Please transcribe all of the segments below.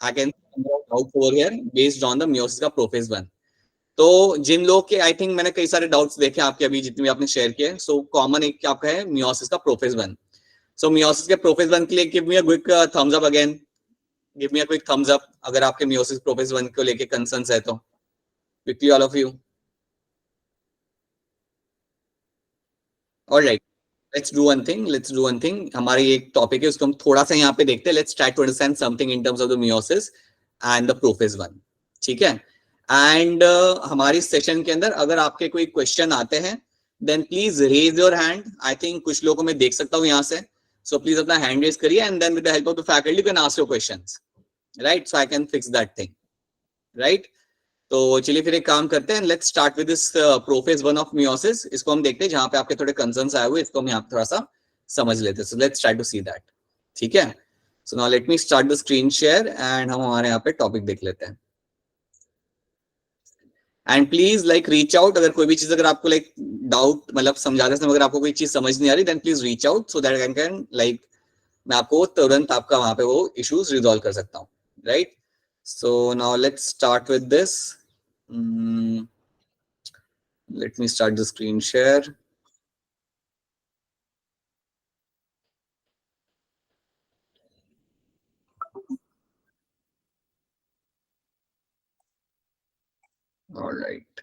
I can doubt over here based on the meiosis का prophase 1। तो जिन लोग के आई थिंक मैंने कई सारे डाउट्स देखे आपके अभी जितने भी आपने शेयर किए, सो कॉमन एक आपका है मियोसिस का प्रोफेज 1। सो मियोसिस के प्रोफेज 1 के लिए give me a quick thumbs up again, give me a quick thumbs up अगर आपके मियोसिस प्रोफेज 1 को लेके कंसर्न्स है तो, quickly all of you. Alright, let's do one thing, हमारी एक टॉपिक है उसको हम थोड़ा सा यहाँ पे देखते हैं। Let's try to understand something in terms of the meiosis and the prophase 1। ठीक है, एंड हमारी सेशन के अंदर अगर आपके कोई क्वेश्चन आते हैं then please raise your hand. I think कुछ लोगों को मैं देख सकता हूँ यहाँ से, सो प्लीज अपना हैंड रेज करिए and then with the help of the faculty you can ask your questions, right, so I can fix that thing, right. तो चलिए फिर एक काम करते हैं, let's start with this prophase 1 of meiosis. इसको हम देखते हैं जहां पे आपके थोड़े कंसर्न्स आए हुए, इसको हम यहाँ पे थोड़ा सा समझ लेते हैं। So let's try to see that. ठीक है, so now let me start the screen share and हम हमारे यहाँ पे टॉपिक देख लेते हैं। And please like reach out, अगर कोई भी चीज अगर आपको लाइक डाउट मतलब समझाते समय अगर आपको कोई चीज समझ नहीं आ रही then please reach out so that I can like मैं आपको तुरंत आपका वहां पे वो इश्यूज रिजॉल्व कर सकता हूँ, right. So now let's start with this. Let me start the screen share. All right.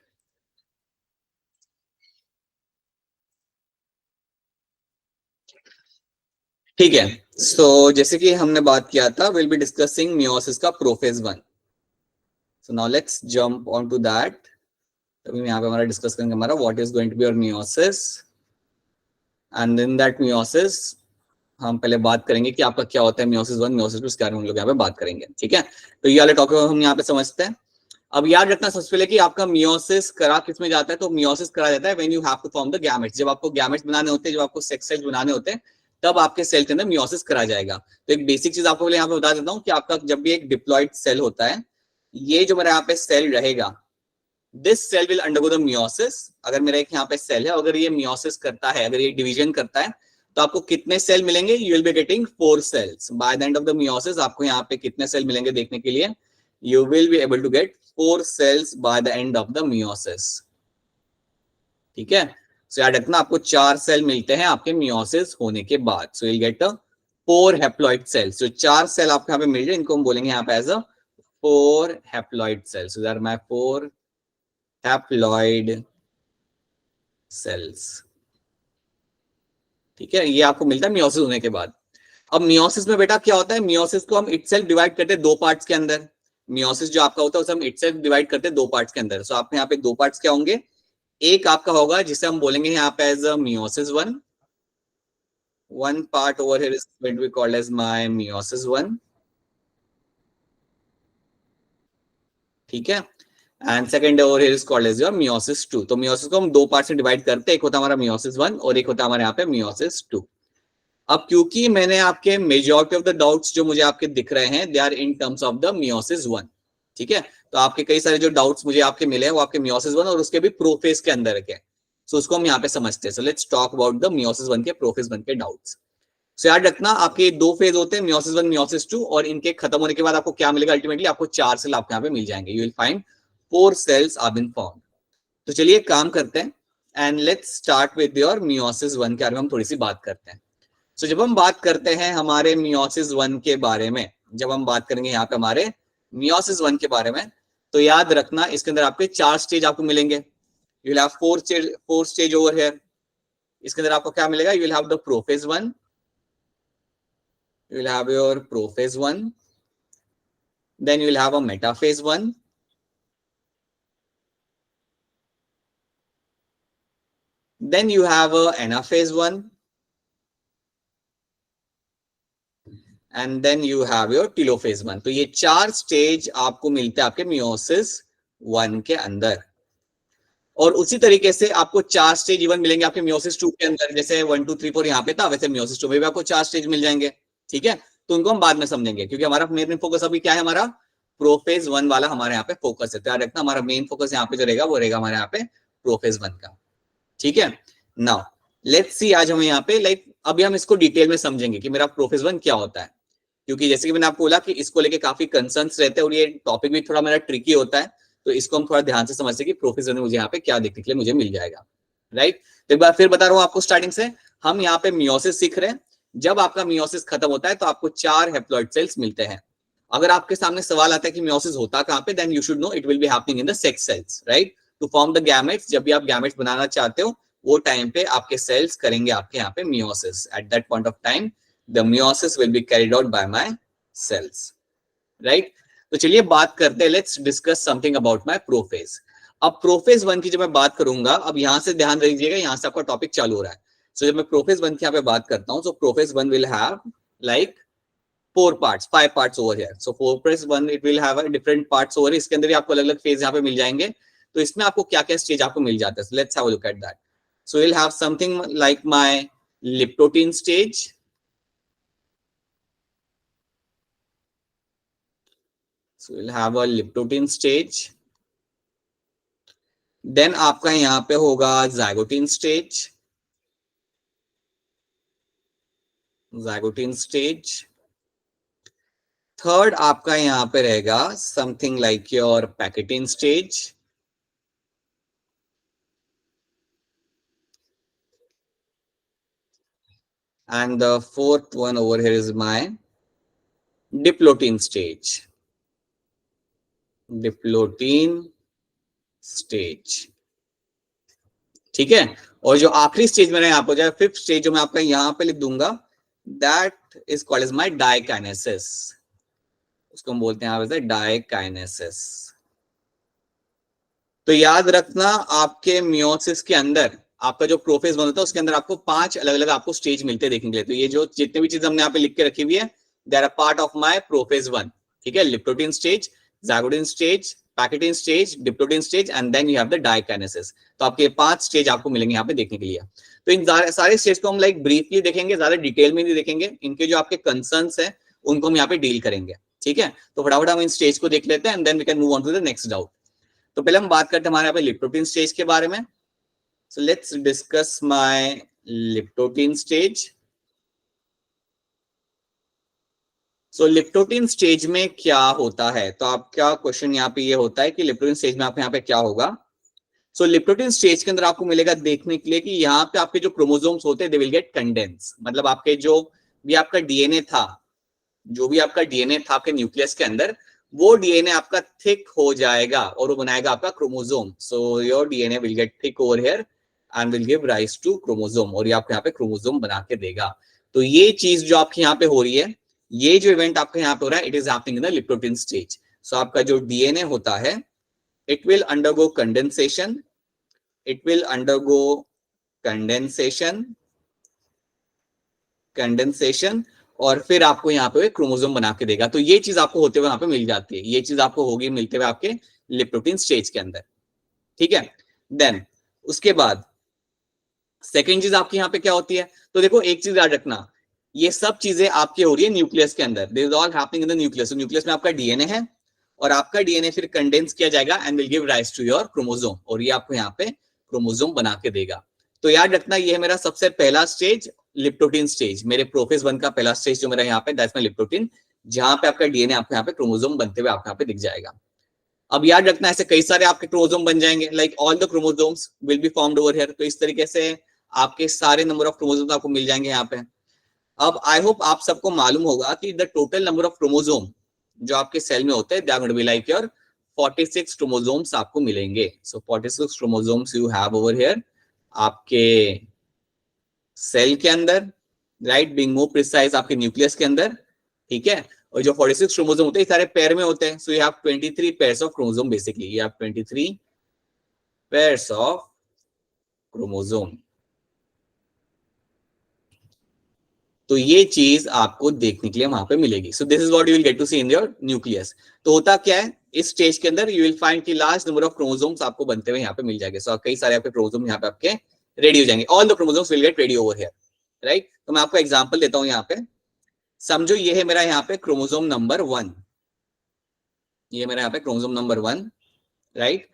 ठीक है, सो जैसे कि हमने बात किया था विल बी डिस्कसिंग मियोसिस का prophase 1। So now let's jump on to that. तभी यहाँ पे हमारा डिस्कस करेंगे हमारा what is going to be your meiosis and in that meiosis हम पहले बात करेंगे कि आपका क्या होता है मियोसिस 1 मियोसिस 2, इसके बारे में हम लोग यहाँ पे बात करेंगे। ठीक है, तो ये वाले टॉपिक हम यहाँ पे समझते हैं। अब याद रखना सबसे पहले कि आपका मियोसिस करा किस में जाता है, तो मियोसिस करा जाता है when you have to form the gametes. जब आपको गैमेट्स बनाने होते हैं, जब आपको सेक्स सेल्स बनाने होते हैं, तब आपके सेल के अंदर मियोसिस करा जाएगा। तो एक बेसिक चीज आपको यहाँ पे बता देता हूँ कि आपका जब भी एक डिप्लॉइड सेल होता है, ये जो मेरा यहाँ पे सेल रहेगा, this cell will undergo the meiosis. अगर मेरा एक यहाँ पे सेल है, अगर ये मियोसिस करता है, अगर ये डिवीजन करता है, तो आपको कितने सेल मिलेंगे? You will be getting 4 cells by the end of the meiosis. आपको यहाँ पे कितने सेल मिलेंगे देखने के लिए, you will be able to get 4 cells by the end of the meiosis। ठीक है, सो याद रखना आपको 4 सेल मिलते हैं आपके मियोसिस होने के बाद। सो you'll get a 4 haploid cells। जो 4 सेल आपको यहाँ पे मिल रहे हैं इनको हम बोलेंगे यहाँ पे as a 4 haploid cells। So there are my 4 haploid cells। ठीक है, ये आपको मिलता है मियोसिस होने के बाद। अब मियोसिस में बेटा क्या होता है, मियोसिस को हम इटसेल्फ डिवाइड करते हैं 2 पार्ट्स के अंदर। मियोसिस जो आपका होता है उसे हम इटसेल्फ डिवाइड करते हैं 2 पार्ट्स के अंदर। सो आपके यहाँ पे 2 पार्ट्स क्या होंगे, एक आपका होगा जिसे हम बोलेंगे यहाँ पे as meiosis 1। One part over here is going to be called as my meiosis 1। ठीक है, and second over here is called as your meiosis 2। तो मियोसिस को हम 2 पार्ट में डिवाइड करते हैं, एक होता है हमारा मियोसिस 1 और एक होता है हमारे यहाँ पे मियोसिस 2। अब क्योंकि मैंने आपके मेजॉरिटी ऑफ द डाउट्स जो मुझे आपके दिख रहे हैं they are in terms of the meiosis 1। ठीक है, तो आपके कई सारे जो डाउट्स मुझे आपके मिले हैं वो आपके मियोसिस 1 और उसके भी प्रोफेज के अंदर के, सो उसको हम यहाँ पे समझते हैं। So let's talk about the meiosis 1 के प्रोफेज 1 के डाउट्स। सो याद रखना आपके 2 फेज होते हैं, मियोसिस 1 मियोसिस 2, और इनके खत्म होने के बाद आपको क्या मिलेगा, अल्टीमेटली आपको 4 सेल आपको यहाँ पे मिल जाएंगे। You will find 4 cells are been formed. तो चलिए काम करते हैं and let's start with your meiosis 1 के बारे में हम थोड़ी सी बात करते हैं। So, जब हम बात करते हैं हमारे मियोसिस 1 के बारे में, जब हम बात करेंगे यहाँ पे हमारे मियोसिस 1 के बारे में, तो याद रखना इसके अंदर आपके 4 स्टेज आपको मिलेंगे। You will have 4 stage over here. इसके अंदर आपको क्या मिलेगा, you will have the prophase 1, you will have your prophase 1, then you will have a metaphase 1, then you have a anaphase 1, and then you have your telophase 1। तो ये 4 stage आपको मिलते हैं आपके मियोसिस 1 के अंदर। और उसी तरीके से आपको 4 स्टेज इवन मिलेंगे आपके मियोसिस 2 के अंदर। जैसे 1 2 3 4 यहाँ पे था, वैसे मियोसिस 2 में भी आपको 4 स्टेज मिल जाएंगे। ठीक है, तो उनको हम बाद में समझेंगे क्योंकि हमारा मेन फोकस अभी क्या है, हमारा प्रोफेज 1 वाला हमारे यहाँ पे फोकस है। तो याद रखना हमारा मेन फोकस यहाँ पे जो रहेगा वो रहेगा हमारे यहाँ पे प्रोफेज 1 का। ठीक है, नाउ लेट्स सी आज हम यहाँ पे लाइक अभी हम इसको डिटेल में समझेंगे कि मेरा प्रोफेज 1 क्या होता है। क्योंकि जैसे कि मैंने आपको बोला कि इसको लेके काफी कंसर्न्स रहते हैं और ये टॉपिक भी थोड़ा मेरा ट्रिकी होता है, तो इसको हम थोड़ा ध्यान से समझते हैं कि प्रोफेसर में मुझे यहाँ पे क्या देखने के लिए मुझे मिल जाएगा, राइट। तो एक बार फिर बता रहा हूँ आपको स्टार्टिंग से, हम यहाँ पे मियोसिस सीख रहे हैं। जब आपका मियोसिस खत्म होता है तो आपको 4 हैप्लॉइड सेल्स मिलते हैं। अगर आपके सामने सवाल आता है कि मियोसिस होता कहाँ पे, then you should know it will be happening in the sex cells, right, to form the gametes. जब भी आप गैमेट्स बनाना चाहते हो वो टाइम पे आपके सेल्स करेंगे आपके यहाँ पे meiosis. At that point of time the meiosis will be carried out by my cells, right. तो चलिए बात करते हैं, let's discuss something about my prophase. अब प्रोफेज 1 की जब मैं बात करूंगा, अब यहां से ध्यान रखिएगा, यहां से आपका टॉपिक चालू हो रहा है। सो जब मैं प्रोफेज 1 की यहाँ पे बात करता हूँ, so prophase 1 will have like 4 parts, 5 parts over here. So prophase 1 it will have different parts over, इसके अंदर ही आपको अलग अलग फेज यहाँ पे मिल जाएंगे। तो इसमें आपको क्या क्या स्टेज आपको मिल जाता है, let's have a look at that. So will have something like my leptotene stage, so we'll have a liptotin stage, then आपका यहाँ पे होगा zygotene stage, zygotene stage. Third आपका यहाँ पे रहेगा something like your pachytene stage, and the fourth one over here is my diplotin stage, diplotin stage, ठीक है। और जो आखिरी स्टेज मेरा यहाँ पे हो जाए, फिफ्थ स्टेज जो मैं आपका यहाँ पे लिख दूंगा, that is called as my diakinesis, उसको हम बोलते हैं यहाँ पे डाइकाइनेसिस। तो याद रखना आपके मियोसिस के अंदर आपका जो प्रोफेज 1 होता है उसके अंदर आपको 5 अलग अलग आपको स्टेज मिलते हैं देखने के लिए। तो ये जो जितने भी चीज हमने यहाँ पे लिख के रखी हुई है, they are a part of my prophase 1, ठीक है। Leptotene stage, zygotene stage, pachytene stage, diplotene stage, and then you have the diakinesis. तो आपके 5 स्टेज आपको मिलेंगे यहाँ पे देखने के लिए। तो इन सारे स्टेज को हम लाइक ब्रीफली देखेंगे, ज्यादा डिटेल में नहीं देखेंगे। इनके जो आपके कंसर्न्स है उनको हम यहाँ पे डील करेंगे, ठीक है। तो फटाफट हम इन स्टेज को देख लेते हैं and then we can move on to the next doubt. तो पहले हम बात करते हैं हमारे यहाँ पे लिप्टोटिन स्टेज के बारे में। So let's discuss my leptotene stage. So leptotene stage में क्या होता है, तो आपका क्वेश्चन यहाँ पे ये होता है कि लिप्टोटिन स्टेज में आपके यहाँ पे क्या होगा। सो लिप्टोटिन स्टेज के अंदर आपको मिलेगा देखने के लिए कि यहाँ पे आपके जो क्रोमोसोम्स होते हैं दे विल गेट कंडेंस, मतलब आपके जो भी आपका डीएनए था, जो भी आपका डीएनए था आपके न्यूक्लियस के अंदर, वो डीएनए आपका थिक हो जाएगा और वो बनाएगा आपका chromosome. So your DNA will get thick over here and will give rise to chromosome, और ये आपको यहाँ पे क्रोमोसोम बना के देगा। तो ये चीज जो आपके यहाँ पे हो रही है, ये जो इवेंट आपके यहाँ पे हो रहा है, it is happening in the leptotene stage. So आपका जो डीएनए होता है, it will undergo condensation, it will undergo condensation, condensation, और फिर आपको यहाँ पे क्रोमोसोम बना के देगा। तो ये चीज आपको होते हुए यहाँ पे मिल जाती है, ये चीज आपको होगी मिलते हुए आपके लिप्टोटिन स्टेज के अंदर, ठीक है। देन उसके बाद सेकेंड चीज आपकी यहाँ पे क्या होती है, तो देखो एक चीज याद रखना, ये सब चीजें आपकी हो रही है न्यूक्लियस के अंदर, this is all happening in the nucleus. Nucleus में आपका डीएनए है और आपका डीएनए फिर कंडेंस किया जाएगा and will give rise to your chromosome, और ये आपको यहाँ पे क्रोमोसोम बना के देगा। तो याद रखना ये है मेरा सबसे पहला स्टेज, लिप्टोटिन स्टेज। मेरे प्रोफेज 1 का पहला स्टेज जो मेरा यहाँ पे दैट्स माय लिप्टोटिन, जहां पे आपका डीएनए आपको यहाँ पे क्रोमोसोम बनते हुए आपको यहाँ पे दिख जाएगा। अब याद रखना ऐसे कई सारे आपके क्रोमोसोम बन जाएंगे, like all the chromosomes will be formed over here. तो इस तरीके से आपके सारे नंबर ऑफ क्रोमोसोम्स आपको मिल जाएंगे यहाँ पे। अब आई होप आप सबको मालूम होगा कि the total number of chromosome जो आपके सेल में होते हैं, they are going to be like your 46 chromosomes आपको मिलेंगे। So 46 chromosomes you have over here आपके सेल के अंदर, राइट, बीइंग मोर प्रिसाइज आपके न्यूक्लियस के अंदर, ठीक है। और जो 46 क्रोमोसोम होते हैं सारे पेयर में होते हैं। So you have 23 pairs of chromosome, basically you have 23 pairs of chromosome. तो ये चीज आपको देखने के लिए वहां पे मिलेगी। So this is what you will get to see in your nucleus. तो होता क्या है, इस स्टेज के अंदर यू विल फाइंड कि लार्ज नंबर ऑफ क्रोमोसोम्स आपको बनते हुए यहाँ पे मिल जाएंगे। सो कई सारे आपके क्रोमोसोम यहाँ पे आपके रेडी हो जाएंगे, all the chromosomes will get ready over here, right. तो मैं आपको एग्जांपल देता हूँ यहाँ पे। समझो ये है मेरा यहाँ पे क्रोमोसोम नंबर 1, ये मेरा यहाँ पे क्रोमोसोम नंबर 1, राइट।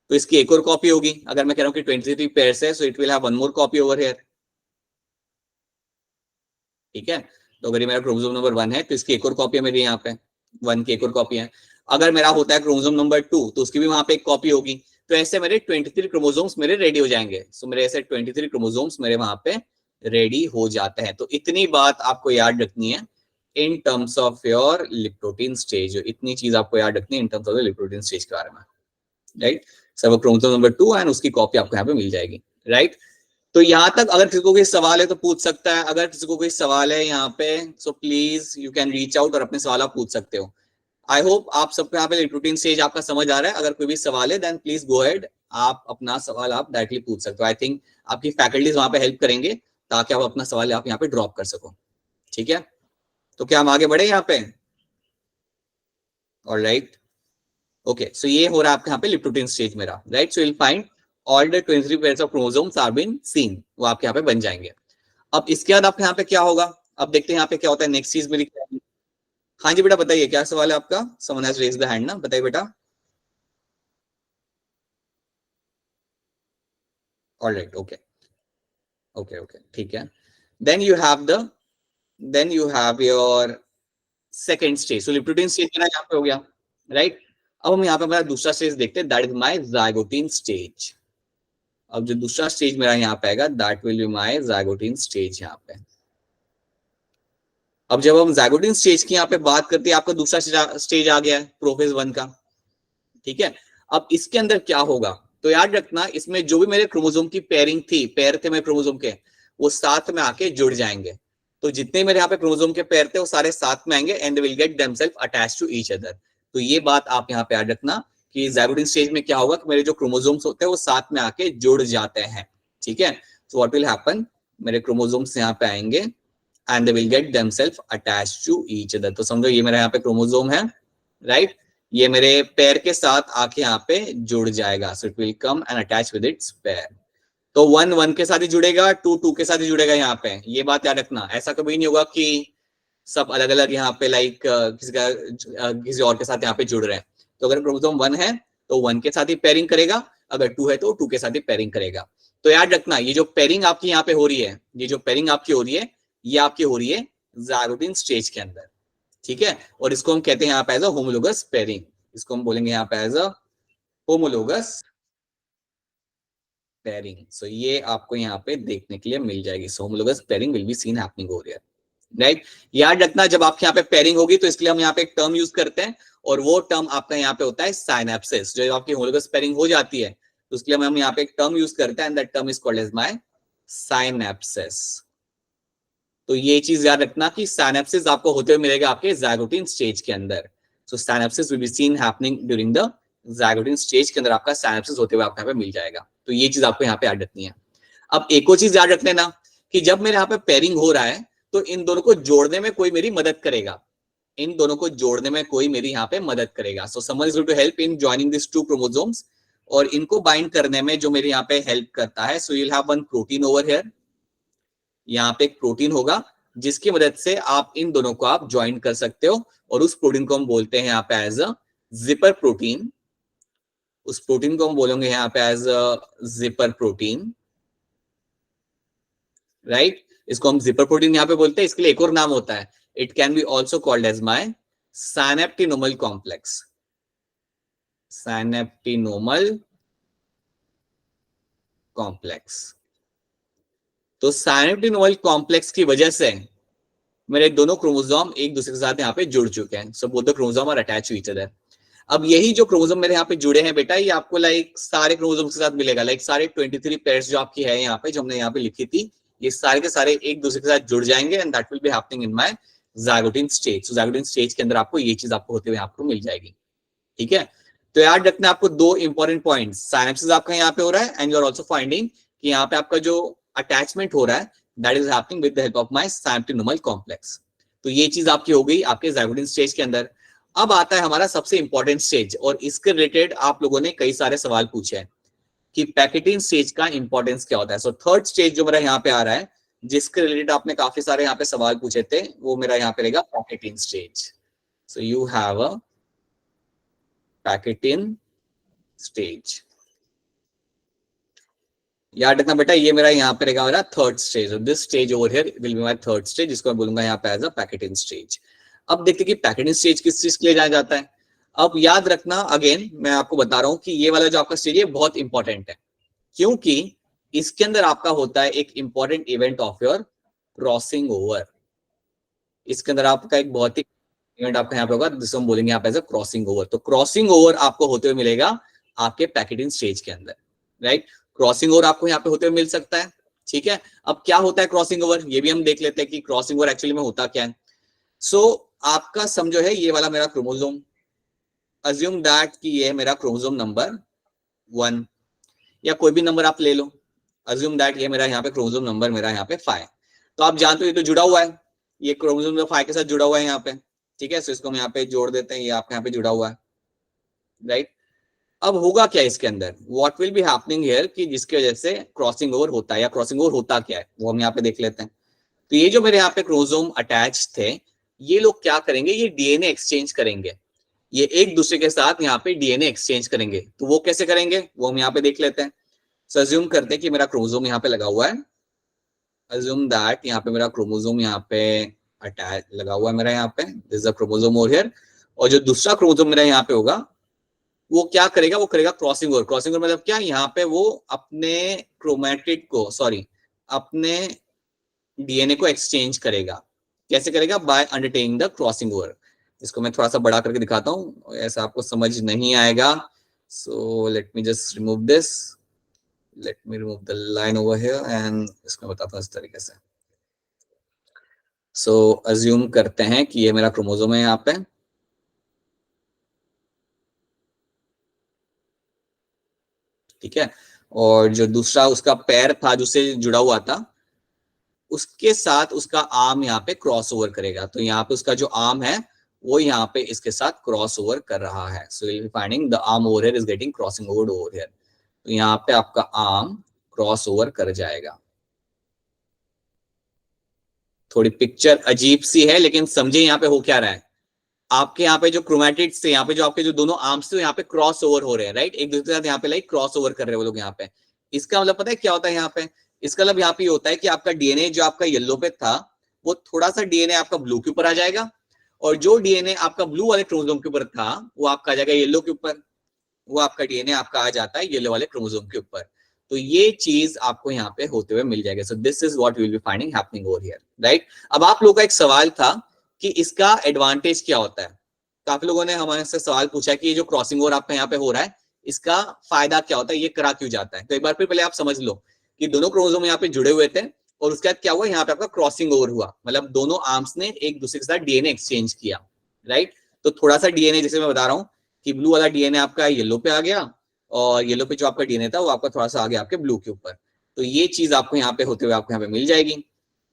तो इसकी एक और कॉपी होगी, अगर मैं कह रहा हूँ कि 23 पेयर्स है, so it will have one more copy over here, ठीक है। तो अगर ये मेरा क्रोमोसोम नंबर 1 है तो इसकी एक और कॉपी है मेरी यहाँ पे, 1 की एक और कॉपी है। अगर मेरा होता है क्रोमोसोम नंबर 2 तो उसकी भी वहां पे एक कॉपी होगी। तो ऐसे मेरे 23 क्रोमोसोम्स मेरे रेडी हो जाएंगे। सो मेरे ऐसे 23 क्रोमोसोम्स मेरे वहां पे रेडी हो जाते हैं। तो इतनी बात आपको याद रखनी है in terms of your leptoprotein stage. इतनी चीज आपको याद रखनी है in terms of leptoprotein stage के बारे में, राइट। सब क्रोमोसोम नंबर 2 एंड उसकी कॉपी आपको यहाँ पे मिल जाएगी, राइट। तो यहाँ तक अगर किसी को कोई सवाल है तो पूछ सकता है। अगर किसी को कोई सवाल है यहाँ पे so please you can reach out और अपने सवाल आप पूछ सकते हो। आई होप आप सबको यहाँ पे लिप्टोप्रोटीन स्टेज आपका समझ आ रहा है। अगर कोई भी सवाल है देन प्लीज गो अहेड, आप अपना सवाल आप डायरेक्टली पूछ सकते हो। आई थिंक आपकी फैकल्टीज वहां पे हेल्प करेंगे ताकि आप अपना सवाल आप यहाँ पे ड्रॉप कर सको, ठीक है। तो क्या हम आगे बढ़े यहाँ पे? Alright, okay. सो ये हो रहा है आपके यहाँ पे लिप्टोप्रोटीन स्टेज मेरा, right. So you will find all the 23 pairs of chromosomes are been seen, वो आपके यहाँ पे बन जाएंगे। अब इसके बाद आपके यहाँ पे क्या होगा, अब देखते हैं यहाँ पे क्या होता है। नेक्स्ट चीज मेरी क्या है? हाँ जी बेटा बताइए, क्या सवाल है आपका? Someone has raised the hand ना, बताइए बेटा। ऑलराइट, ओके ओके ओके, ठीक है। Then you have the then you have your second stage. So leptoprotein stage मेरा यहाँ पे हो गया, राइट। अब हम यहाँ पे हमारा दूसरा स्टेज देखते हैं, that is my zygotene stage. अब जो दूसरा स्टेज मेरा यहाँ पे आएगा that will be my zygotene stage यहाँ पे। अब जब हम ज़ायगोटिन स्टेज की यहाँ पे बात करते हैं, आपका दूसरा स्टेज आ गया है प्रोफेज 1 का, ठीक है। अब इसके अंदर क्या होगा, तो याद रखना इसमें जो भी मेरे क्रोमोसोम की पेयरिंग थी, पेयर थे मेरे क्रोमोसोम के, वो साथ में आके जुड़ जाएंगे। तो जितने मेरे यहाँ पे क्रोमोसोम के पेयर थे वो सारे साथ में आएंगे and will get themselves attached to each other. तो ये बात आप यहाँ पे याद रखना कि ज़ायगोटिन स्टेज में क्या होगा कि मेरे जो क्रोमोसोम्स होते हैं वो साथ में आके जुड़ जाते हैं, ठीक है। सो व्हाट विल हैपन, मेरे क्रोमोसोम्स यहाँ पे आएंगे and they will get themselves attached to each other. तो समझो ये मेरा यहाँ पे क्रोमोसोम है, राइट। ये मेरे पैर के साथ आके यहाँ पे जुड़ जाएगा। सो it will come and attach with its पैर। तो 1 1 के साथ ही जुड़ेगा, 2 2 के साथ ही जुड़ेगा। यहाँ पे ये बात याद रखना, ऐसा कभी नहीं होगा कि सब अलग अलग यहाँ पे लाइक किसी और के साथ यहाँ पे जुड़ रहे हैं। तो अगर क्रोमोसोम 1 है तो 1 के साथ ही पेयरिंग करेगा, अगर 2 है तो 2 के साथ ही पेयरिंग करेगा। तो याद रखना ये जो पेयरिंग आपकी यहाँ पे हो रही है, ये जो पेयरिंग आपकी हो रही है, ये आपकी हो रही है ज़ायगोटिन स्टेज के अंदर, ठीक है। और इसको हम कहते हैं यहाँ पे एज अ होमोलोगस पेयरिंग। इसको हम बोलेंगे यहाँ पे as a homologous pairing. So ये आपको यहाँ पे देखने के लिए मिल जाएगी। So homologous pairing will be seen happening over here, right. याद रखना जब आपके यहाँ पे पेयरिंग होगी तो इसके लिए हम यहाँ पे एक टर्म यूज करते हैं और वो टर्म आपका यहाँ पे होता है साइनेप्सिस। जो आपकी होमोलोगस पेयरिंग हो जाती है तो उसके लिए हम यहाँ पे एक टर्म यूज करते हैं and that term is called as my synapsis. तो ये चीज याद रखना कि साइनेप्सिस आपको होते हुए मिलेगा आपके ज़ायगोटिन स्टेज के अंदर। So synapsis will be seen happening during the zygotene stage के अंदर आपका साइनेप्सिस होते हुए आपको यहाँ पे मिल जाएगा। तो ये चीज आपको यहाँ पे याद रखनी है। अब एक और चीज याद रख लेना कि जब मेरे यहाँ पे पेयरिंग हो रहा है तो इन दोनों को जोड़ने में कोई मेरी मदद करेगा, इन दोनों को जोड़ने में कोई मेरी यहाँ पे मदद करेगा। So someone is going to help in joining this 2 chromosomes, और इनको बाइंड करने में जो मेरे यहाँ पे हेल्प करता है। सो you will have one protein over here, यहाँ पे एक प्रोटीन होगा जिसकी मदद से आप इन दोनों को आप ज्वाइन कर सकते हो, और उस प्रोटीन को हम बोलते हैं यहाँ पे एज अ जिपर प्रोटीन। उस प्रोटीन को हम बोलेंगे यहाँ पे as a zipper protein, right. इसको हम जिपर प्रोटीन यहाँ पे बोलते हैं। इसके लिए एक और नाम होता है, it can be also called as my synaptonemal complex. Synaptonemal complex. तो साइनेप्टिनोमल कॉम्प्लेक्स की वजह से मेरे दोनों क्रोमोसोम एक दूसरे के साथ यहाँ पे जुड़ चुके हैं। So both the chromosome are attach to each other. अब यही जो क्रोमोसोम मेरे यहाँ पे जुड़े हैं बेटा, ये आपको लाइक सारे क्रोमोसोम के साथ मिलेगा। लाइक सारे 23 पेयर्स जो आपकी है यहाँ पे, जो हमने यहाँ पे लिखी थी, ये सारे के सारे एक दूसरे के साथ जुड़ जाएंगे and that will be happening in my zygotene stage. So zygotene stage के अंदर आपको ये चीज आपको होते हुए आपको मिल जाएगी, ठीक है। तो याद रखना आपको 2 इंपॉर्टेंट पॉइंट्स, साइनेप्सिस आपका यहाँ पे हो रहा है and you are also finding कि यहाँ पे आपका जो अटैचमेंट हो रहा है that is happening with the help of my synaptonemal complex. तो ये चीज आपकी हो गई आपके ज़ायगोटिन स्टेज के अंदर। अब आता है हमारा सबसे इंपॉर्टेंट स्टेज, और इसके रिलेटेड आप लोगों ने कई सारे सवाल पूछे हैं कि पैकेटिन स्टेज का इंपॉर्टेंस क्या होता है। सो थर्ड स्टेज जो मेरा यहाँ पे आ रहा है, जिसके रिलेटेड आपने काफी सारे यहाँ पे सवाल पूछे थे, वो मेरा यहाँ पे रहेगा pachytene stage. So you have a pachytene stage. याद रखना बेटा, ये मेरा यहाँ पे रहेगा मेरा third stage, this stage over here will be my third stage, जिसको मैं बोलूंगा यहाँ पे एज अ पैकेटिंग स्टेज। अब देखते हैं कि पैकेटिंग स्टेज किस चीज के लिए जाना जाता है। अब याद रखना, अगेन मैं आपको बता रहा हूँ कि ये वाला जो आपका स्टेज है बहुत इंपॉर्टेंट है, क्योंकि इसके अंदर आपका होता है एक important event of your crossing over. इसके अंदर आपका एक बहुत ही इवेंट आपका यहाँ पे होगा, जिसको हम बोलेंगे यहाँ पे एज अ क्रॉसिंग ओवर। तो क्रॉसिंग ओवर आपको होते हुए मिलेगा आपके पैकेटिंग स्टेज के अंदर, राइट। क्रॉसिंग ओवर आपको यहाँ पे होते हुए मिल सकता है, ठीक है। अब क्या होता है क्रॉसिंग ओवर, ये भी हम देख लेते हैं कि क्रॉसिंग ओवर एक्चुअली में होता क्या है। सो आपका समझो है ये वाला मेरा क्रोमोसोम, अज्यूम दैट कि ये है मेरा क्रोमोसोम नंबर 1, या कोई भी नंबर आप ले लो, अज्यूम दैट ये मेरा यहाँ पे क्रोमोसोम नंबर मेरा यहाँ पे 5। तो आप जानते हो ये तो जुड़ा हुआ है, ये क्रोमोसोम 5 के साथ जुड़ा हुआ है यहाँ पे, ठीक है। सो इसको हम यहाँ पे जोड़ देते हैं, ये आपके यहाँ पे जुड़ा हुआ है, राइट। अब होगा क्या इसके अंदर, what will be happening here, कि जिसकी वजह से क्रॉसिंग ओवर होता है, या क्रॉसिंग ओवर होता क्या है वो हम यहाँ पे देख लेते हैं। तो ये जो मेरे यहाँ पे क्रोमोसोम अटैच थे, ये लोग क्या करेंगे, ये डीएनए एक्सचेंज करेंगे, ये एक दूसरे के साथ यहाँ पे डीएनए एक्सचेंज करेंगे। तो वो कैसे करेंगे वो हम यहाँ पे देख लेते हैं। सो अज्यूम करते हैं कि मेरा क्रोमोसोम यहाँ पे लगा हुआ है, अज्यूम दैट यहाँ पे मेरा क्रोमोसोम यहाँ पे अटैच लगा हुआ है मेरा यहाँ पे, this is a chromosome over here. और जो दूसरा क्रोमोसोम मेरा यहाँ पे होगा वो क्या करेगा, वो करेगा क्रॉसिंग ओवर। क्रॉसिंग ओवर मतलब क्या, यहाँ पे वो अपने क्रोमैटिड को, सॉरी अपने डीएनए को एक्सचेंज करेगा। कैसे करेगा, by undertaking the crossing over. इसको मैं थोड़ा सा बड़ा करके दिखाता हूँ, ऐसा आपको समझ नहीं आएगा। सो let me just remove this, let me remove the line over here and इसको बताता हूँ इस तरीके से। सो अज्यूम करते हैं कि ये मेरा क्रोमोसोम है यहाँ पे, ठीक है। और जो दूसरा उसका पैर था जिससे जुड़ा हुआ था, उसके साथ उसका आर्म यहाँ पे क्रॉस ओवर करेगा। तो यहाँ पे उसका जो आर्म है वो यहाँ पे इसके साथ क्रॉस ओवर कर रहा है। So will be finding the arm over here is getting crossing over here. तो यहाँ पे आपका आर्म क्रॉस ओवर कर जाएगा। थोड़ी पिक्चर अजीब सी है, लेकिन समझे यहाँ पे हो क्या रहा है। आपके यहाँ पे जो क्रोमैटिड्स थे, यहाँ पे जो आपके जो दोनों आर्म्स थे यहाँ पे क्रॉस ओवर हो रहे हैं, राइट। एक दूसरे के साथ यहाँ पे लाइक क्रॉस ओवर कर रहे हैं वो लोग यहाँ पे। इसका मतलब पता है क्या होता है यहाँ पे, इसका मतलब यहाँ पे होता है कि आपका डीएनए जो आपका येलो पे था वो थोड़ा सा डीएनए आपका ब्लू के ऊपर आ जाएगा, और जो डीएनए आपका ब्लू वाले क्रोमोसोम के ऊपर था वो आपका आ जाएगा येलो के ऊपर। वो आपका डीएनए आपका आ जाता है येलो वाले क्रोमोसोम के ऊपर। तो ये चीज आपको यहाँ पे होते हुए मिल जाएगा। So this is what we will be finding happening over here, right. अब आप लोगों का एक सवाल था कि इसका एडवांटेज क्या होता है। काफी लोगों ने हमारे से सवाल पूछा कि ये जो क्रॉसिंग ओवर आपका यहाँ पे हो रहा है इसका फायदा क्या होता है, ये करा क्यों जाता है। तो एक बार फिर पहले आप समझ लो कि दोनों क्रोमोसोम यहाँ पे जुड़े हुए थे, और उसके बाद क्या हुआ, यहाँ पे आपका क्रॉसिंग ओवर हुआ, मतलब दोनों आर्म्स ने एक दूसरे के साथ डीएनए एक्सचेंज किया, राइट। तो थोड़ा सा डीएनए, जैसे मैं बता रहा हूँ कि ब्लू वाला डीएनए आपका येलो पे आ गया, और येलो पे जो आपका डीएनए था वो आपका थोड़ा सा आ गया आपके ब्लू के ऊपर। तो ये चीज आपको यहाँ पे होते हुए आपको यहाँ पे मिल जाएगी,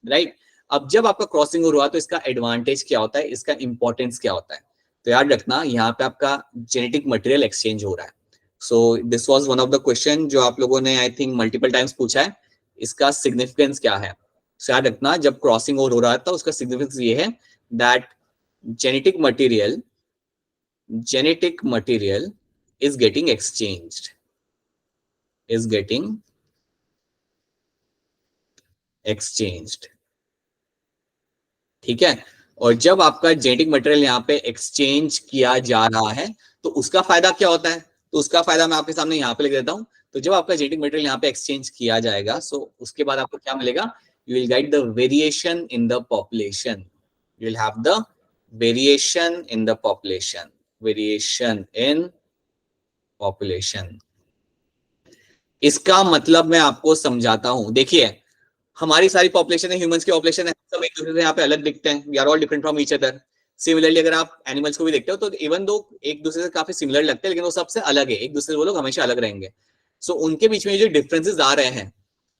राइट। अब जब आपका क्रॉसिंग ओवर हुआ तो इसका एडवांटेज क्या होता है, इसका इंपॉर्टेंस क्या होता है। तो याद रखना यहाँ पे आपका जेनेटिक मटेरियल एक्सचेंज हो रहा है। So this was one of the question जो आप लोगों ने आई थिंक मल्टीपल टाइम्स पूछा है, इसका सिग्निफिकेंस क्या है। सो याद रखना जब क्रॉसिंग ओवर हो रहा था उसका सिग्निफिकेंस ये है that genetic material is getting exchanged, is getting exchanged, ठीक है। और जब आपका जेनेटिक मटेरियल यहाँ पे एक्सचेंज किया जा रहा है तो उसका फायदा क्या होता है, तो उसका फायदा मैं आपके सामने यहाँ पे लिख देता हूँ। तो जब आपका जेनेटिक मटेरियल यहाँ पे एक्सचेंज किया जाएगा, सो उसके बाद आपको क्या मिलेगा, you will get the variation in the population, you will have the variation in the population, variation in population. इसका मतलब मैं आपको समझाता हूं, देखिए हमारी सारी पॉपुलेशन है, ह्यूमंस की पॉपुलेशन है, सब एक दूसरे से यहाँ पे अलग दिखते हैं, we are all different from each other. Similarly अगर आप एनिमल्स को भी देखते हो तो इवन दो एक दूसरे से काफी सिमिलर लगते हैं, लेकिन वो सबसे अलग है, एक दूसरे से वो लोग हमेशा अलग रहेंगे। सो उनके बीच में जो डिफरेंसेस आ रहे हैं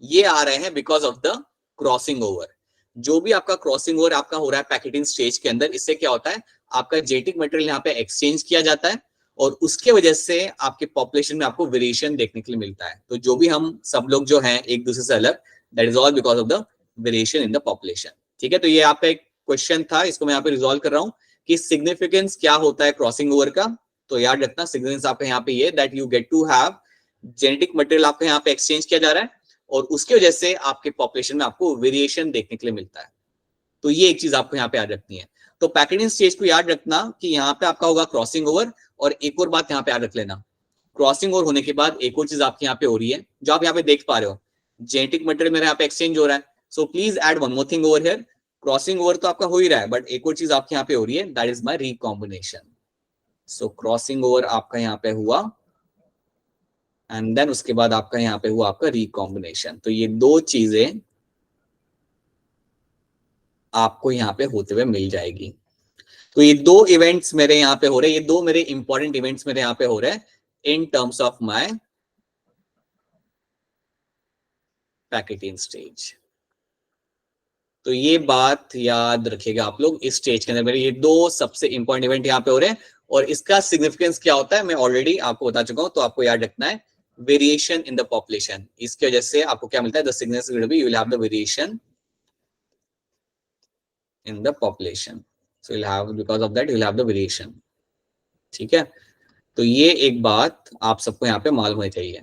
ये आ रहे हैं because of the crossing over. जो भी आपका क्रॉसिंग ओवर आपका हो रहा है पैकेटिंग स्टेज के अंदर, इससे क्या होता है, आपका जेनेटिक मटेरियल यहाँ पे एक्सचेंज किया जाता है, और उसके वजह से आपके पॉपुलेशन में आपको वेरिएशन देखने के लिए मिलता है। तो जो भी हम सब लोग जो हैं एक दूसरे से अलग, that is all because of the variation in the population, ठीक है। तो ये आपका एक क्वेश्चन था, इसको मैं यहाँ पे रिजॉल्व कर रहा हूँ कि सिग्निफिकेंस क्या होता है क्रॉसिंग ओवर का। तो याद रखना सिग्निफिकेंस आपका यहाँ पे ये that you get to have genetic material आपका यहाँ पे एक्सचेंज किया जा रहा है, और उसकी वजह से आपके पॉपुलेशन में आपको वेरिएशन देखने के लिए मिलता है। तो ये एक चीज आपको यहाँ पे याद रखनी है। तो पैकेटिंग स्टेज को याद रखना कि यहाँ पे आपका होगा क्रॉसिंग ओवर, और एक और बात यहाँ पे याद रख लेना, क्रॉसिंग ओवर होने के बाद एक और चीज आपके यहाँ पे हो रही है जो आप यहाँ पे देख पा रहे हो, जेनेटिक मटेरियल मेरे यहाँ पे एक्सचेंज हो रहा है। So please add one more thing over here, crossing over तो आपका हो ही रहा है, बट एक और चीज आपके यहाँ पे हो रही है, that is my recombination. So crossing over आपका यहाँ पे हुआ, एंड देन उसके बाद आपका यहाँ पे हुआ आपका रिकॉम्बिनेशन। तो ये दो चीजें आपको यहाँ पे होते हुए मिल जाएगी। तो ये दो इवेंट्स मेरे यहाँ पे हो रहे हैं, ये दो मेरे इंपॉर्टेंट इवेंट्स मेरे यहाँ पे हो रहे हैं इन terms of my packeting stage. तो ये बात याद रखिएगा आप लोग, इस स्टेज के अंदर मेरे ये दो सबसे इंपॉर्टेंट इवेंट यहाँ पे हो रहे हैं, और इसका सिग्निफिकेंस क्या होता है मैं ऑलरेडी आपको बता चुका हूं। तो आपको याद रखना है वेरिएशन इन द पॉपुलेशन, इसकी वजह से आपको क्या मिलता है, the significance will be you will have the variation in the population, so you'll have, because of that you'll have the variation। ठीक है, तो ये एक बात आप सबको यहाँ पे मालूम होनी चाहिए,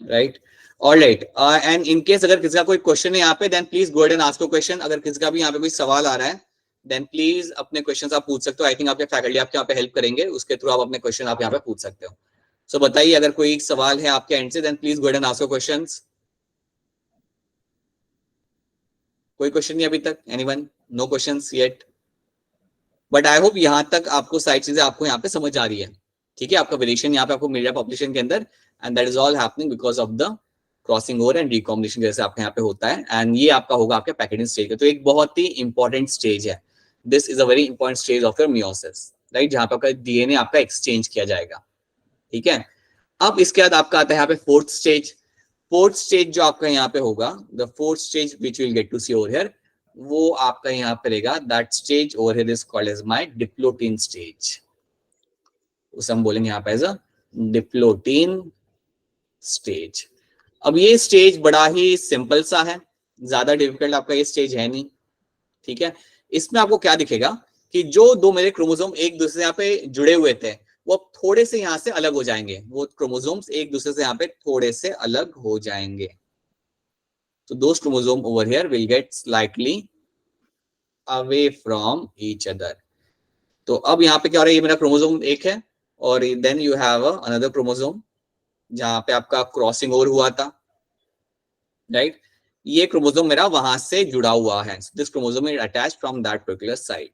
right. Alright, and in case अगर किसी का कोई क्वेश्चन है यहाँ पे, then please go ahead and ask your question. अगर किसी का भी यहाँ पे कोई सवाल आ रहा है देन प्लीज अपने क्वेश्चंस आप पूछ सकते हो। आई थिंक आपके फैकल्टी आपके यहाँ पे हेल्प करेंगे, उसके थ्रू आप अपने क्वेश्चन आप यहाँ पे पूछ सकते हो। सो बताइए अगर कोई सवाल है आपके एंड से, then please go ahead and ask your questions. कोई क्वेश्चन नहीं अभी तक, anyone? No questions yet, but I hope यहाँ तक आपको सारी चीजें आपको यहाँ पे समझ आ रही है। ठीक है, आपका वेरिएशन यहाँ पे आपको मिल रहा है पॉपुलेशन के अंदर, and that is all happening because of the crossing over and recombination जैसे आपके यहाँ पे होता है, एंड ये आपका होगा आपके पैकेटिंग स्टेज का। तो एक बहुत ही इंपॉर्टेंट स्टेज है, this is a very important stage of your meiosis, right, जहां पे आपका डीएनए आपका एक्सचेंज किया जाएगा। ठीक है, अब इसके बाद आपका आता है यहाँ पे फोर्थ स्टेज। फोर्थ स्टेज जो आपका यहाँ पे होगा, the fourth stage which will get to see over here, वो आपका यहाँ पे रहेगा, that stage over here is called as my diplotene stage. उसे हम बोलेंगे यहाँ पे एज अ डिप्लोटीन स्टेज। अब ये स्टेज बड़ा ही सिंपल सा है, ज्यादा डिफिकल्ट आपका ये स्टेज है नहीं। ठीक है, इसमें आपको क्या दिखेगा कि जो दो मेरे क्रोमोसोम एक दूसरे से यहाँ पे जुड़े हुए थे वो थोड़े से यहाँ से अलग हो जाएंगे, वो क्रोमोसोम्स एक दूसरे से यहाँ पे थोड़े से अलग हो जाएंगे। तो those chromosome over here will get slightly away from each other. तो अब यहाँ पे क्या हो रहा है, ये मेरा क्रोमोसोम एक है, और then you have another chromosome जहां पे आपका क्रॉसिंग ओवर हुआ था, राइट। ये क्रोमोसोम मेरा वहां से जुड़ा हुआ है, this chromosome is attached from that particular side.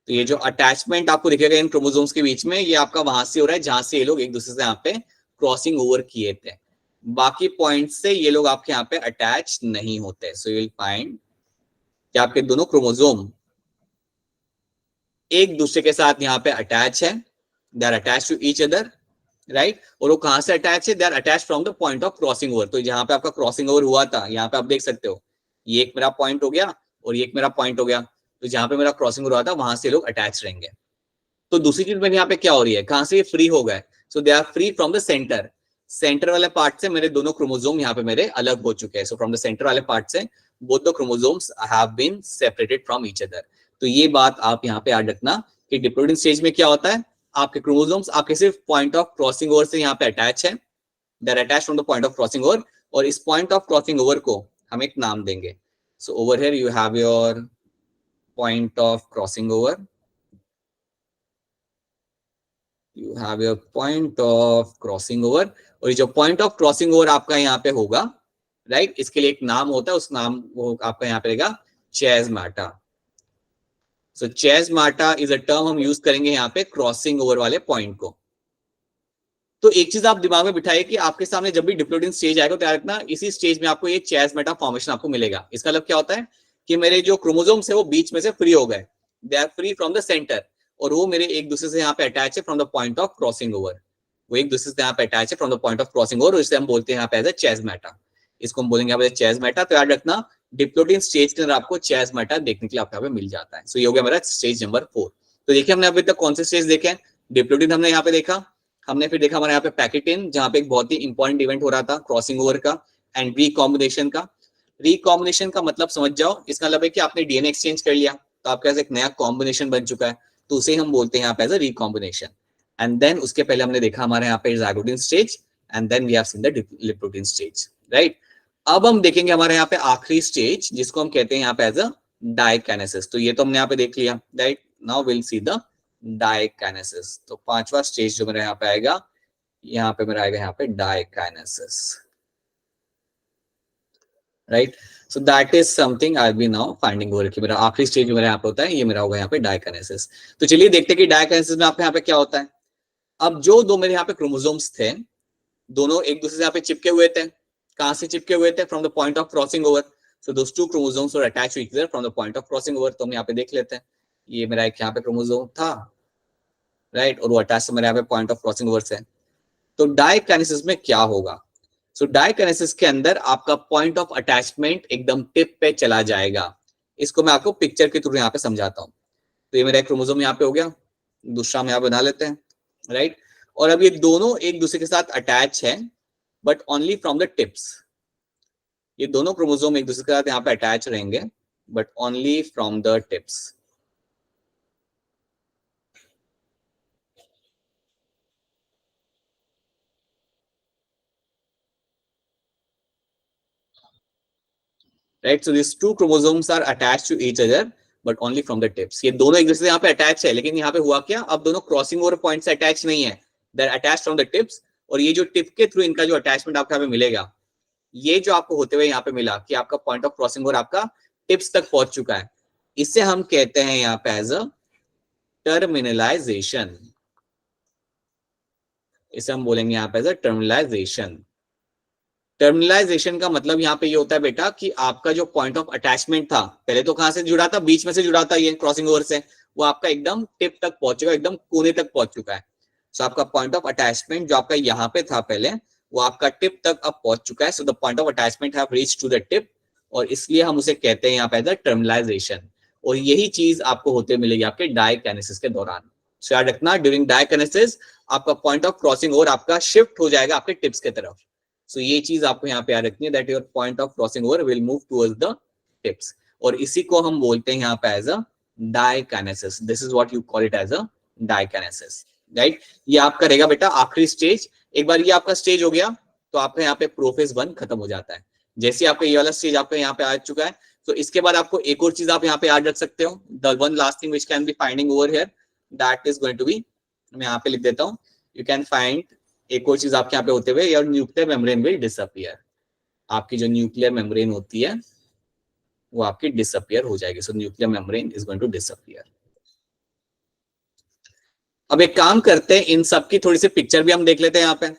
तो ये जो अटैचमेंट आपको दिखेगा इन क्रोमोसोम्स के बीच में, ये आपका वहां से हो रहा है जहां से ये लोग एक दूसरे से यहाँ पे क्रॉसिंग ओवर किए थे। बाकी पॉइंट से ये लोग आपके यहाँ पे अटैच नहीं होते। सो यू विल फाइंड कि आपके दोनों क्रोमोसोम एक दूसरे के साथ यहाँ पे अटैच है, they are attach to each other, right. और वो कहां से अटैच है, they are attach from the point of crossing over. तो जहां पे आपका क्रॉसिंग ओवर हुआ था, यहाँ पे आप देख सकते हो ये एक मेरा पॉइंट हो गया और ये एक मेरा पॉइंट हो गया। तो जहां पे मेरा क्रॉसिंग ओवर हुआ था वहां से लोग अटैच रहेंगे। तो दूसरी चीज मेरे यहाँ पे क्या हो रही है, कहां से ये फ्री हो गए, so they are free from the centre. Centre वाले पार्ट से मेरे दोनों क्रोमोसोम यहाँ पे मेरे अलग हो चुके हैं। सो फ्रॉम द सेंटर वाले पार्ट से both the chromosomes have been separated from each other. तो ये बात आप यहाँ पे याद रखना कि डिप्लोइडिंग स्टेज में क्या होता है, आपके क्रोमोसोम्स आपके सिर्फ पॉइंट ऑफ क्रॉसिंग ओवर से यहाँ पे अटैच है, they are attached from the point of crossing over, और इस पॉइंट ऑफ क्रॉसिंग ओवर को हम एक नाम देंगे। So over here you have your point of crossing over, you have your point of crossing over, और ये जो पॉइंट ऑफ क्रॉसिंग ओवर आपका यहाँ पे होगा, राइट, इसके लिए एक नाम होता है, उस नाम वो आपका यहाँ पे रहेगा चेज़माटा। सो चेज़माटा इज अ टर्म हम यूज करेंगे यहाँ पे क्रॉसिंग ओवर वाले पॉइंट को। तो एक चीज आप दिमाग में बिठाइए कि आपके सामने जब भी डिप्लोइडिंग स्टेज आएगा तो याद रखना इसी स्टेज में आपको ये चेज़माटा फॉर्मेशन आपको मिलेगा। इसका मतलब क्या होता है कि मेरे जो क्रोमोसोम्स है वो बीच में से फ्री हो गए, they are free from the centre, और वो मेरे एक दूसरे से यहाँ पे अटैच है from the point of crossing over. वो एक दूसरे से यहाँ पे अटैच है from the point of crossing over, इसे हम बोलते हैं यहाँ पे एज अ चेज़माटा। इसको हम बोलेंगे यहाँ पे चेज़माटा। तो याद रखना डिप्लोइडिंग स्टेज के अंदर आपको चेज़माटा देखने के लिए आपको यहाँ पे मिल जाता है। सो ये हो गया मेरा स्टेज नंबर 4। तो देखिए हमने अभी तक कौन से स्टेज देखे, डिप्लोइडिंग हमने यहाँ पे देखा, हमने फिर देखा हमारे यहाँ पे पैकेटिन जहाँ पे एक बहुत ही इंपॉर्टेंट इवेंट हो रहा था क्रॉसिंग ओवर का, एंड रिकॉम्बिनेशन का। रिकॉम्बिनेशन का मतलब समझ जाओ, इसका मतलब है कि आपने डीएनए एक्सचेंज कर लिया तो आपके पास एक नया कॉम्बिनेशन बन चुका है, तो उसे हम बोलते हैं यहाँ पे as a recombination. And then उसके पहले हमने देखा हमारे यहाँ पे zygotene stage, and then we have seen the diplotene stage, right. अब हम देखेंगे हमारे यहाँ पे आखिरी स्टेज जिसको हम कहते हैं यहाँ पे एज अ डाइकाइनेसिस। तो ये तो हमने यहाँ पे देख लिया, right. Now will see the diakinesis. तो पांचवा स्टेज जो मेरे यहाँ पे आएगा, यहाँ पे मेरा आएगा यहाँ पे diakinesis, right. So that is something I be now finding over कि मेरा आखिरी स्टेज जो मेरा यहाँ पे होता है ये मेरा होगा यहाँ पे डाइकाइनेसिस। तो चलिए देखते हैं कि डाइकाइनेसिस में आपके यहाँ पे क्या होता है। अब जो दो मेरे यहाँ पे क्रोमोसोम्स थे, दोनों एक दूसरे से यहाँ पे चिपके हुए थे। कहां से चिपके हुए थे? From the point of crossing over. So those two chromosomes were attached to each other from the point of crossing over. तो हम यहाँ पे देख लेते हैं, ये मेरा एक यहाँ पे क्रोमोसोम था, राइट, और वो अटैच मेरे यहाँ पे पॉइंट ऑफ क्रॉसिंग ओवर से। तो डाइकाइनेसिस में क्या होगा? सो डाइकाइनेसिस के अंदर आपका पॉइंट ऑफ अटैचमेंट एकदम टिप पे चला जाएगा। इसको मैं आपको पिक्चर के थ्रू यहाँ पे समझाता हूँ। तो ये मेरा एक क्रोमोसोम यहाँ पे हो गया, दूसरा हम यहाँ बना लेते हैं, राइट। और अब ये दोनों एक दूसरे के साथ अटैच है, but only from the tips. ये दोनों क्रोमोसोम एक दूसरे के साथ यहाँ पे अटैच रहेंगे, but only from the tips. Right, so this two chromosomes are attached to each other but only from the tips. ये दोनों एक दूसरे से यहाँ पे अटैच है, लेकिन यहाँ पे हुआ क्या, अब दोनों क्रॉसिंग ओवर पॉइंट से अटैच नहीं है, they are attached from the tips. और ये जो टिप के थ्रू इनका जो अटैचमेंट आपको यहाँ पे मिलेगा, ये जो आपको होते हुए यहाँ पे मिला कि आपका पॉइंट ऑफ क्रॉसिंग ओवर आपका टिप्स तक पहुंच चुका है, इसे हम कहते हैं यहाँ पे एज अ टर्मिनलाइजेशन। इसे हम बोलेंगे यहाँ पे एज अ टर्मिनलाइजेशन। टर्मिनलाइजेशन का मतलब यहाँ पे ये होता है बेटा कि आपका जो पॉइंट ऑफ अटैचमेंट था, पहले तो कहां से जुड़ा था, बीच में से जुड़ा था ये क्रॉसिंग ओवर से, वो आपका एकदम टिप तक पहुंच चुका है, एकदम कोने तक पहुंच चुका है। सो आपका पॉइंट ऑफ अटैचमेंट जो आपका यहाँ पे था पहले, वो आपका टिप तक अब पहुंच चुका है। So the point of attachment have reached to the tip, और इसलिए हम उसे कहते हैं यहाँ पे एज अ टर्मिनलाइजेशन। और यही चीज आपको होते मिलेगी आपके डाइकाइनेसिस के दौरान। सो याद रखना, ड्यूरिंग डाइकाइनेसिस आपका पॉइंट ऑफ क्रॉसिंग ओवर आपका शिफ्ट हो जाएगा आपके टिप्स की तरफ। सो ये चीज आपको यहाँ पे याद रखनी है, that your point of crossing over will move towards the tips. और इसी को हम बोलते हैं यहाँ पे as a diakinesis. This is what you call it as a diakinesis, right. ये आपका रहेगा बेटा आखिरी स्टेज। एक बार ये आपका स्टेज हो गया तो आपका यहाँ पे प्रोफेज 1 खत्म हो जाता है। जैसे आपका ये वाला स्टेज आपका यहाँ पे आ चुका है, तो इसके बाद आपको एक और चीज आप यहाँ पे याद रख सकते हो, the one last thing which can be finding over here, that is going to be, मैं यहाँ पे लिख देता हूँ, यू कैन फाइंड एक और चीज आपके यहाँ पे होते हुए, your nuclear membrane will disappear. आपकी जो न्यूक्लियर मेम्ब्रेन होती है वो आपकी डिसअपियर हो जाएगी। So nuclear membrane is going to disappear. अब एक काम करते हैं, इन सब की थोड़ी सी पिक्चर भी हम देख लेते हैं यहाँ पे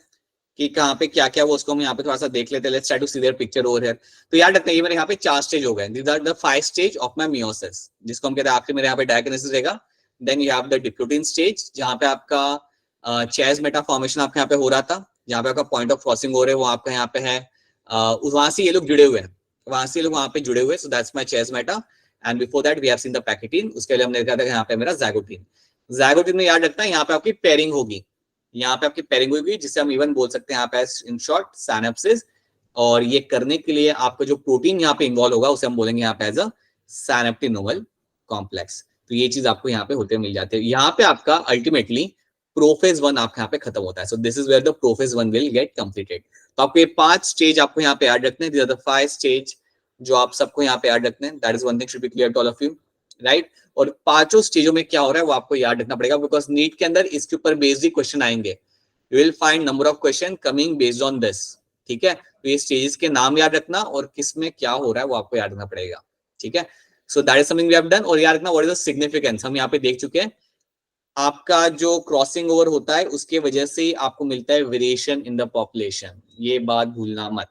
कि कहाँ पे क्या क्या वो, उसको हम यहाँ पे थोड़ा सा देख लेते हैं। Let's try to see their picture over here. तो याद रखते हैं, ये मेरे यहाँ पे 4 स्टेज हो गए, these are the 5 stage of my meiosis, जिसको हम कहते हैं आखिरी मेरे यहाँ पे डायगोनिसिस रहेगा। Then you have the diplotene stage, जहाँ पे आपका चेज मेटा फॉर्मेशन आपके यहाँ पे हो रहा था, जहाँ पे आपका पॉइंट ऑफ क्रॉसिंग हो रहा है वो आपका यहाँ पे है, वहां से ये लोग जुड़े हुए हैं, वहां से ये लोग वहां पे जुड़े हुए, so that's my chiasmata. And before that we have seen the pachytene, उसके लिए हमने देखा था यहाँ पे मेरा ज़ाइगोटिन। ज़ाइगोटिन में याद रखना है यहाँ पे आपकी पेयरिंग होगी, यहाँ पे आपकी पेयरिंग होगी, जिसे हम इवन बोल सकते हैं यहाँ पे इन शॉर्ट सिनेप्सिस। और ये करने के लिए आपका जो प्रोटीन यहाँ पे इन्वॉल्व होगा उसे हम बोलेंगे यहाँ पे एज अ सिनेप्टिनोमल कॉम्प्लेक्स। तो ये चीज आपको यहाँ पे होते मिल जाते हैं। यहाँ पे आपका अल्टीमेटली प्रोफेज 1 आपके यहाँ पे खत्म होता है। So this is where the prophase 1 will get completed. तो आपको ये 5 स्टेज आपको यहाँ पे याद रखने हैं, दीज आर द 5 स्टेज जो आप सबको यहाँ पे याद रखने हैं। That is one thing should be clear to all of you, right. और पांचों स्टेजों में क्या हो रहा है वो आपको याद रखना पड़ेगा, बिकॉज नीट के अंदर इसके ऊपर बेसिक क्वेश्चन आएंगे। You will find number of question coming based on this, ठीक है। तो ये स्टेजेस के नाम याद रखना और किस में क्या हो रहा है वो आपको याद रखना पड़ेगा, ठीक है। So that is something we have done. और याद रखना व्हाट इज द सिग्निफिकेंस, हम यहाँ पे देख चुके हैं, आपका जो क्रॉसिंग ओवर होता है उसके वजह से आपको मिलता है वेरिएशन इन द पॉपुलेशन, ये बात भूलना मत,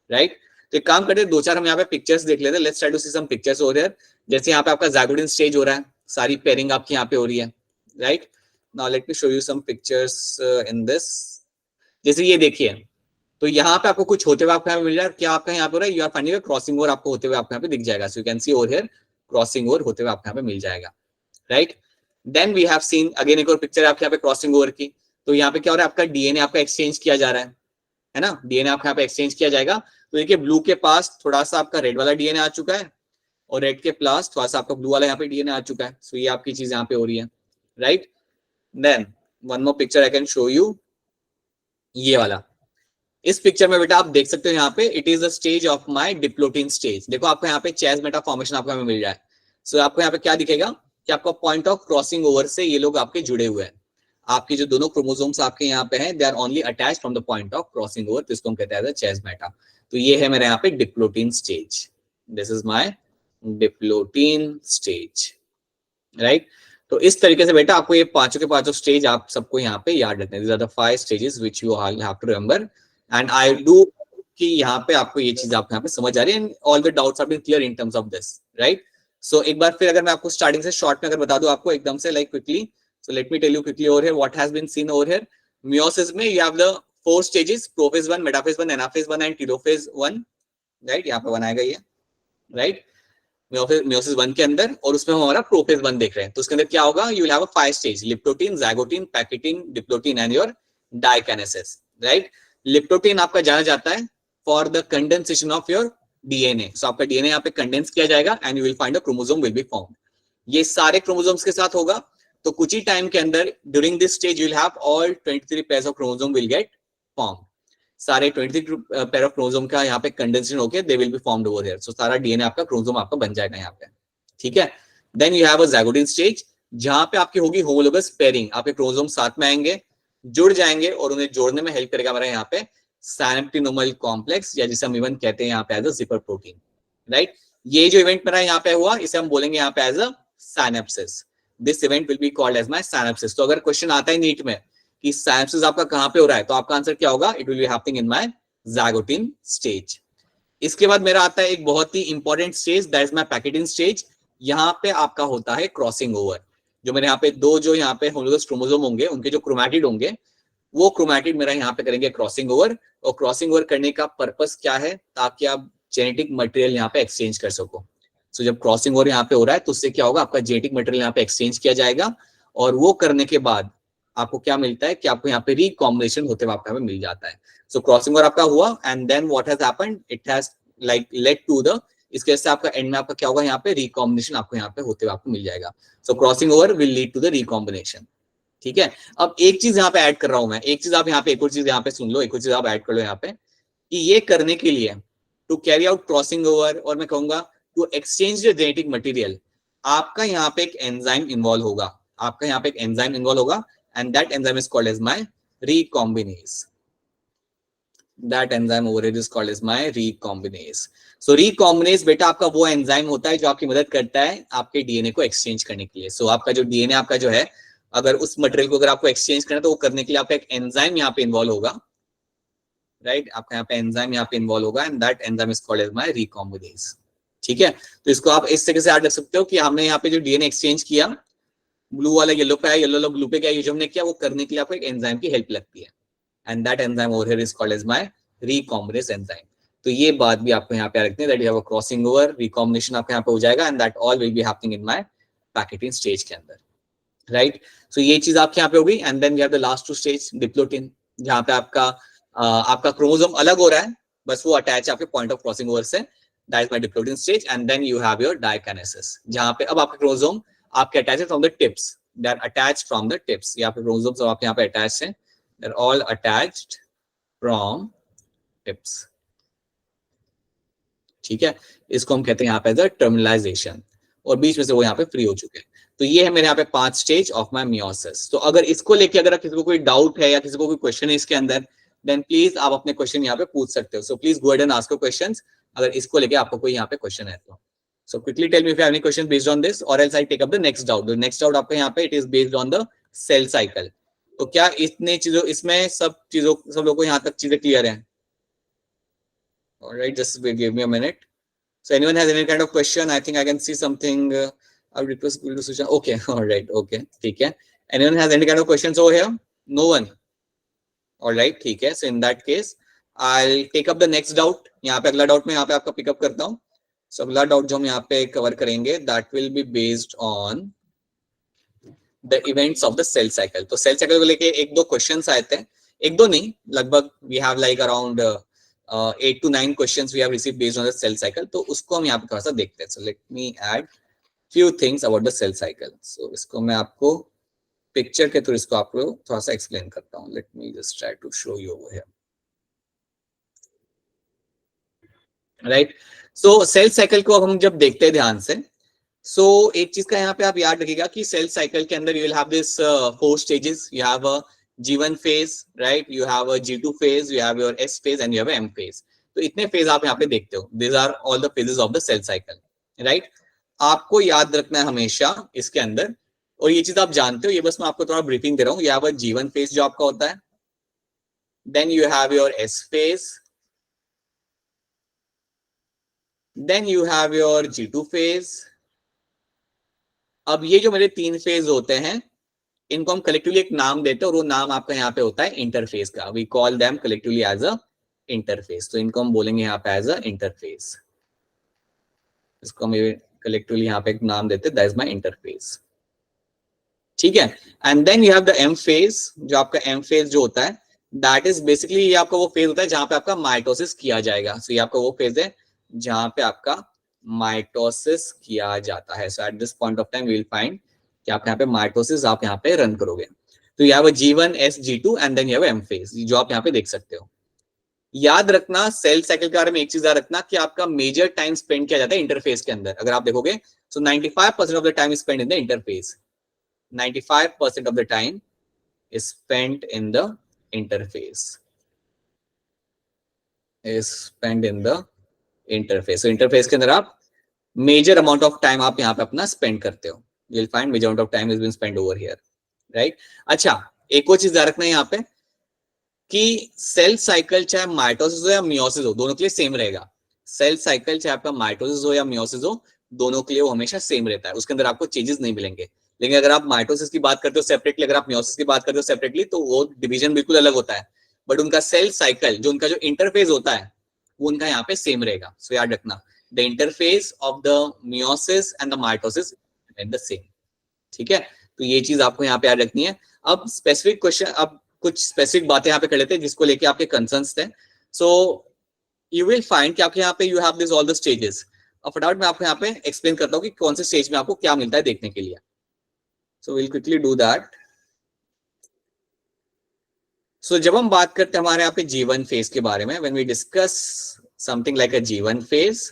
राइट। तो एक काम करते हैं, 2-4 हम यहाँ पे पिक्चर्स देख लेते हैं। Let's try to see some pictures over here. जैसे यहाँ पे आपका ज़ाइगोटिन स्टेज हो रहा है, सारी पेयरिंग आपकी यहाँ पे हो रही है, right. Now let me show you some pictures in this. जैसे ये देखिए, तो यहाँ पे आपको कुछ होते हुए आपको यहाँ पे मिल रहा है, क्या आपका यहाँ पे हो रहा है, you are finding crossing over आपको होते हुए आपको यहाँ पे दिख जाएगा। So you can see over here crossing over होते हुए आपको यहाँ पे मिल जाएगा, right. Then we have seen again एक और पिक्चर आपके यहाँ पे क्रॉसिंग ओवर की। तो यहाँ पे क्या हो रहा है, आपका डीएनए आपका एक्सचेंज किया जा रहा है ना, डीएनए आपके यहाँ पे एक्सचेंज किया जाएगा। तो देखिए ब्लू के पास थोड़ा सा आपका रेड वाला डीएनए आ चुका है, और रेड के पास थोड़ा सा आपका ब्लू वाला यहाँ पे डीएनए आ चुका है। सो ये आपकी चीज यहाँ पे हो रही है, right. Then one more picture I can show you, ये वाला। इस पिक्चर में बेटा आप देख सकते हो यहाँ पे it is the stage of my diplotene stage. देखो आपको यहाँ पे चेस मेटा फॉर्मेशन आपको हमें मिल रहा है। सो आपको यहाँ पे क्या दिखेगा कि आपका पॉइंट ऑफ क्रॉसिंग ओवर से ये लोग आपके जुड़े हुए हैं। आपकी जो दोनों क्रोमोसोम्स आपके यहाँ पे हैं they are only attach from the point of crossing over, तो इसको हम कहते हैं चेस मेटा। तो ये है मेरे यहाँ पे diplotene stage, this is my diplotene stage, right. तो इस तरीके से बेटा आपको ये पांचों के पांचों स्टेज आप सबको यहाँ पे याद रखने हैं। These are the 5 stages which you have to remember and I do कि यहाँ पे आपको ये चीज आपको यहाँ पे समझ आ रही है and all the doubts are been clear in terms of this, right. So एक बार फिर अगर मैं आपको स्टार्टिंग से शॉर्ट में अगर बता दूं आपको एकदम से like quickly, so let me tell you quickly over here what has been seen over here. Meiosis में you have the 4 stages, prophase 1, metaphase 1, anaphase 1 and telophase 1, right. यहाँ पे बनाया गया है, राइट, मियोसिस 1 के अंदर, और उसमें हम हमारा प्रोफेज 1 देख रहे हैं। तो उसके अंदर क्या होगा, you will have a 5 stage, leptotene, zygotene, pachytene, diplotene and your diakinesis, right. Leptotene आपका जाना जाता है for the condensation of your DNA. So आपका डीएनए यहाँ पे कंडेंस किया जाएगा and you will find a chromosome will be formed. ये सारे क्रोमोसोम्स के साथ होगा। तो कुछ ही टाइम के अंदर during this stage you will have all 23 pairs of chromosome will get formed. सारे 23 पेयर ऑफ क्रोमोसोम का यहाँ पे कंडेंसेशन होके they will be formed over here. So सारा डीएनए आपका क्रोमोसोम आपका बन जाएगा यहाँ पे, ठीक है। Then you have a zygotene stage जहां पे आपकी होगी होमोलोगस पेयरिंग। आपके क्रोमोसोम साथ में आएंगे, जुड़ जाएंगे और उन्हें जोड़ने में हेल्प करेगा हमारा यहाँ पे सिनेप्टिनोमल कॉम्प्लेक्स, या जिसे हम इवन कहते हैं यहाँ पे as a zipper protein, right. ये जो इवेंट मेरा यहाँ पे हुआ इसे हम बोलेंगे यहाँ पे as a synapsis. This event will be called as my synapsis. तो अगर क्वेश्चन आता है नीट में कि साइनेप्सिस आपका कहाँ पे हो रहा है, तो आपका आंसर क्या होगा, it will be happening in my zygotene stage. इसके बाद मेरा आता है एक बहुत ही important stage, that is my pachytene stage. यहाँ पे आपका होता है क्रॉसिंग ओवर। जो मेरे यहाँ पे दो जो यहाँ पे होमोलोगस क्रोमोसोम होंगे उनके जो क्रोमैटिड होंगे वो क्रोमैटिड मेरा यहाँ पे करेंगे क्रॉसिंग ओवर। और क्रॉसिंग ओवर करने का पर्पस क्या है, ताकि आप जेनेटिक मटेरियल यहाँ पे एक्सचेंज कर सको। सो जब क्रॉसिंग ओवर यहाँ पे हो रहा है तो उससे क्या होगा, आपका जेनेटिक मटेरियल यहाँ पे एक्सचेंज किया जाएगा और वो करने के बाद आपको क्या मिलता है कि आपको यहाँ पे रिकॉम्बिनेशन होते हुए आपको मिल जाता है। सो क्रॉसिंग ओवर आपका हुआ and then what has happened, it has like led to the, इसके वजह से आपका एंड में आपका क्या होगा, यहाँ पे रिकॉम्बिनेशन आपको यहाँ पे होते हुए आपको मिल जाएगा। So crossing over will lead to the recombination, ठीक है। अब एक चीज यहाँ पे ऐड कर रहा हूं मैं, एक चीज आप यहाँ पे एक और चीज यहाँ पे सुन लो, एक और चीज आप ऐड कर लो यहाँ पे कि ये करने के लिए to carry out crossing over और मैं कहूंगा to exchange the genetic material, आपका यहाँ पे एक एंजाइम इन्वॉल्व होगा। आपका यहाँ पे एक एंजाइम इन्वॉल्व होगा and that enzyme is called as my recombinase. That enzyme over here is called as my recombinase. So recombinase बेटा आपका वो एंजाइम होता है जो आपकी मदद करता है आपके डीएनए को एक्सचेंज करने के लिए। सो आपका जो डीएनए आपका जो है, अगर उस मटेरियल को अगर आपको एक्सचेंज करना है तो वो करने के लिए आपका एक एंजाइम यहाँ पे इन्वॉल्व होगा, राइट। आपका यहाँ पे एंजाइम यहाँ पे इन्वॉल्व होगा and that enzyme is called as my recombinase, ठीक है। तो इसको आप इस तरीके से याद रख सकते हो कि हमने यहाँ पे जो डीएनए एक्सचेंज किया, ब्लू वाला येलो पे आया, येलो वाला ब्लू पे गया, ये जो हमने किया वो करने के लिए आपको एक एंजाइम की हेल्प लगती है and that enzyme over here is called as my recombinase enzyme. तो ये बात भी आपको यहाँ पे रखते हैं, that you have a crossing over, recombination आपके यहाँ पे हो जाएगा and that all will be happening in my pachytene stage के अंदर, राइट। सो ये चीज आपके यहाँ पे होगी and then we have the last two stage diplotene, जहाँ पे आपका क्रोमोसोम अलग हो रहा है, बस वो अटैच है आपके पॉइंट ऑफ क्रॉसिंग ओवर से, that is my diplotene stage and then you have your diakinesis, जहाँ पे अब आपके क्रोमोसोम आपके attach from the tips, they are attached from the tips. यहाँ पे क्रोमोसोम सब आपके यहाँ पे अटैच्ड हैं, they are all attached from tips, ठीक है। इसको हम कहते हैं यहाँ पे द टर्मिनलाइजेशन, और बीच में से वो यहाँ पे फ्री हो चुके हैं। तो ये है मेरे यहाँ पे 5 स्टेज ऑफ माय मियोसिस। तो अगर इसको लेके अगर किसी को कोई डाउट है या किसी को कोई क्वेश्चन है इसके अंदर, देन प्लीज आप अपने क्वेश्चन यहाँ पे पूछ सकते हो। So please go ahead and ask questions अगर इसको लेके आपको कोई यहाँ पे क्वेश्चन है तो। So quickly tell me if you have any question based on this और else I take up the next doubt. The next doubt आपका यहाँ पे it is based on the cell cycle. तो क्या इतने चीजों इसमें सब लोगों को यहाँ तक चीजें क्लियर है? Alright, just give me a minute. So anyone has any kind of question? I think I can see something. I'll request Guru to switch on. Okay, all right, okay, ठीक है. Anyone has any kind of questions over here? No one. All right, ठीक है. So in that case, I'll take up the next doubt. यहाँ पे अगला doubt मैं यहाँ पे आपका पिकअप करता हूँ. So अगला डाउट जो हम यहाँ पे कवर करेंगे, that will be based on the events of the cell cycle. तो cell cycle को लेके एक दो questions आए थे, एक दो नहीं, लगभग we have like around 8 to 9 questions we have received based on the cell cycle. तो उसको हम यहाँ पे थोड़ा सा देखते हैं. So let me add few things about the cell cycle. So इसको मैं आपको पिक्चर के थ्रू इसको आपको थोड़ा सा एक्सप्लेन करता हूँ. Let me just try to show you over here. Right. So cell cycle को अब हम जब देखते हैं ध्यान से, सो एक चीज का यहाँ पे आप याद रखिएगा कि सेल साइकिल के अंदर you will have this 4 stages. You have a G1 phase, right? You have a G2 phase, you have your S phase and you have a M phase. तो इतने फेज आप यहाँ पे देखते हो. These are all the phases of the cell cycle, right? आपको याद रखना है हमेशा इसके अंदर, और ये चीज आप जानते हो, ये बस मैं आपको थोड़ा ब्रीफिंग दे रहा हूँ. You have a G1 phase जो आपका होता है, then you have your S phase, then you have your G2 phase. अब ये जो मेरे 3 फेज होते हैं, इनको हम कलेक्टिवली एक नाम देते हैं, और वो नाम आपका यहाँ पे होता है इंटरफेस का. We call them collectively as a interphase. तो इनको हम बोलेंगे यहाँ पे एज अ इंटरफेस. इसको हम कलेक्टिवली यहाँ पे एक नाम देते हैं, दैट इज माय इंटरफेस. ठीक है. And then you have the M phase. जो आपका एम फेज जो होता है, दैट इज बेसिकली ये आपका वो फेज होता है जहां पे आपका माइटोसिस किया जाएगा. सो ये आपका वो फेज है जहां पे आपका माइटोसिस किया जाता है. So at this point of time we will find कि आप यहाँ पे माइटोसिस आप यहाँ पे रन करोगे. तो you have a G1, S, G2 and then you have M phase, जो आप यहाँ पे देख सकते हो. याद रखना सेल साइकिल के बारे में एक चीज याद रखना कि आपका मेजर टाइम स्पेंड किया जाता है इंटरफेस के अंदर. अगर आप देखोगे, सो 95% of the time spend in the interface. 95% of the time is spent in the interface. So interface के अंदर आप major amount of time आप यहाँ पे अपना spend करते हो. You'll find major amount of time has been spent over here, right? अच्छा, एक और चीज याद रखना है यहाँ पे कि सेल साइकिल चाहे माइटोसिस हो या मियोसिस हो, दोनों के लिए सेम रहेगा. सेल साइकिल चाहे आपका माइटोसिस हो या मियोसिस हो, दोनों के लिए वो हमेशा सेम रहता है. उसके अंदर आपको चेंजेस नहीं मिलेंगे. लेकिन अगर आप माइटोसिस की बात करते हो सेपरेटली, अगर आप मियोसिस की बात करते हो सेपरेटली, तो वो डिवीजन बिल्कुल अलग होता है. बट उनका सेल साइकिल जो उनका जो इंटरफेस होता है, वो उनका यहाँ पे सेम रहेगा. सो याद रखना, the interface of the meiosis and the mitosis the same. ठीक है. तो ये चीज आपको यहाँ पे याद रखनी है. अब स्पेसिफिक क्वेश्चन, अब कुछ स्पेसिफिक बातें यहाँ पे कर लेते हैं जिसको लेके आपके कंसर्न्स थे. सो यू विल फाइंड कि आपके यहाँ पे you have this all the stages. अब फटाफट मैं आपको यहाँ पे एक्सप्लेन करता हूँ कि कौन से स्टेज में आपको क्या मिलता है देखने के लिए. So will quickly do that. So जब हम बात करते हैं हमारे यहाँ पे G1 फेज के बारे में, when we discuss something like a G1 phase,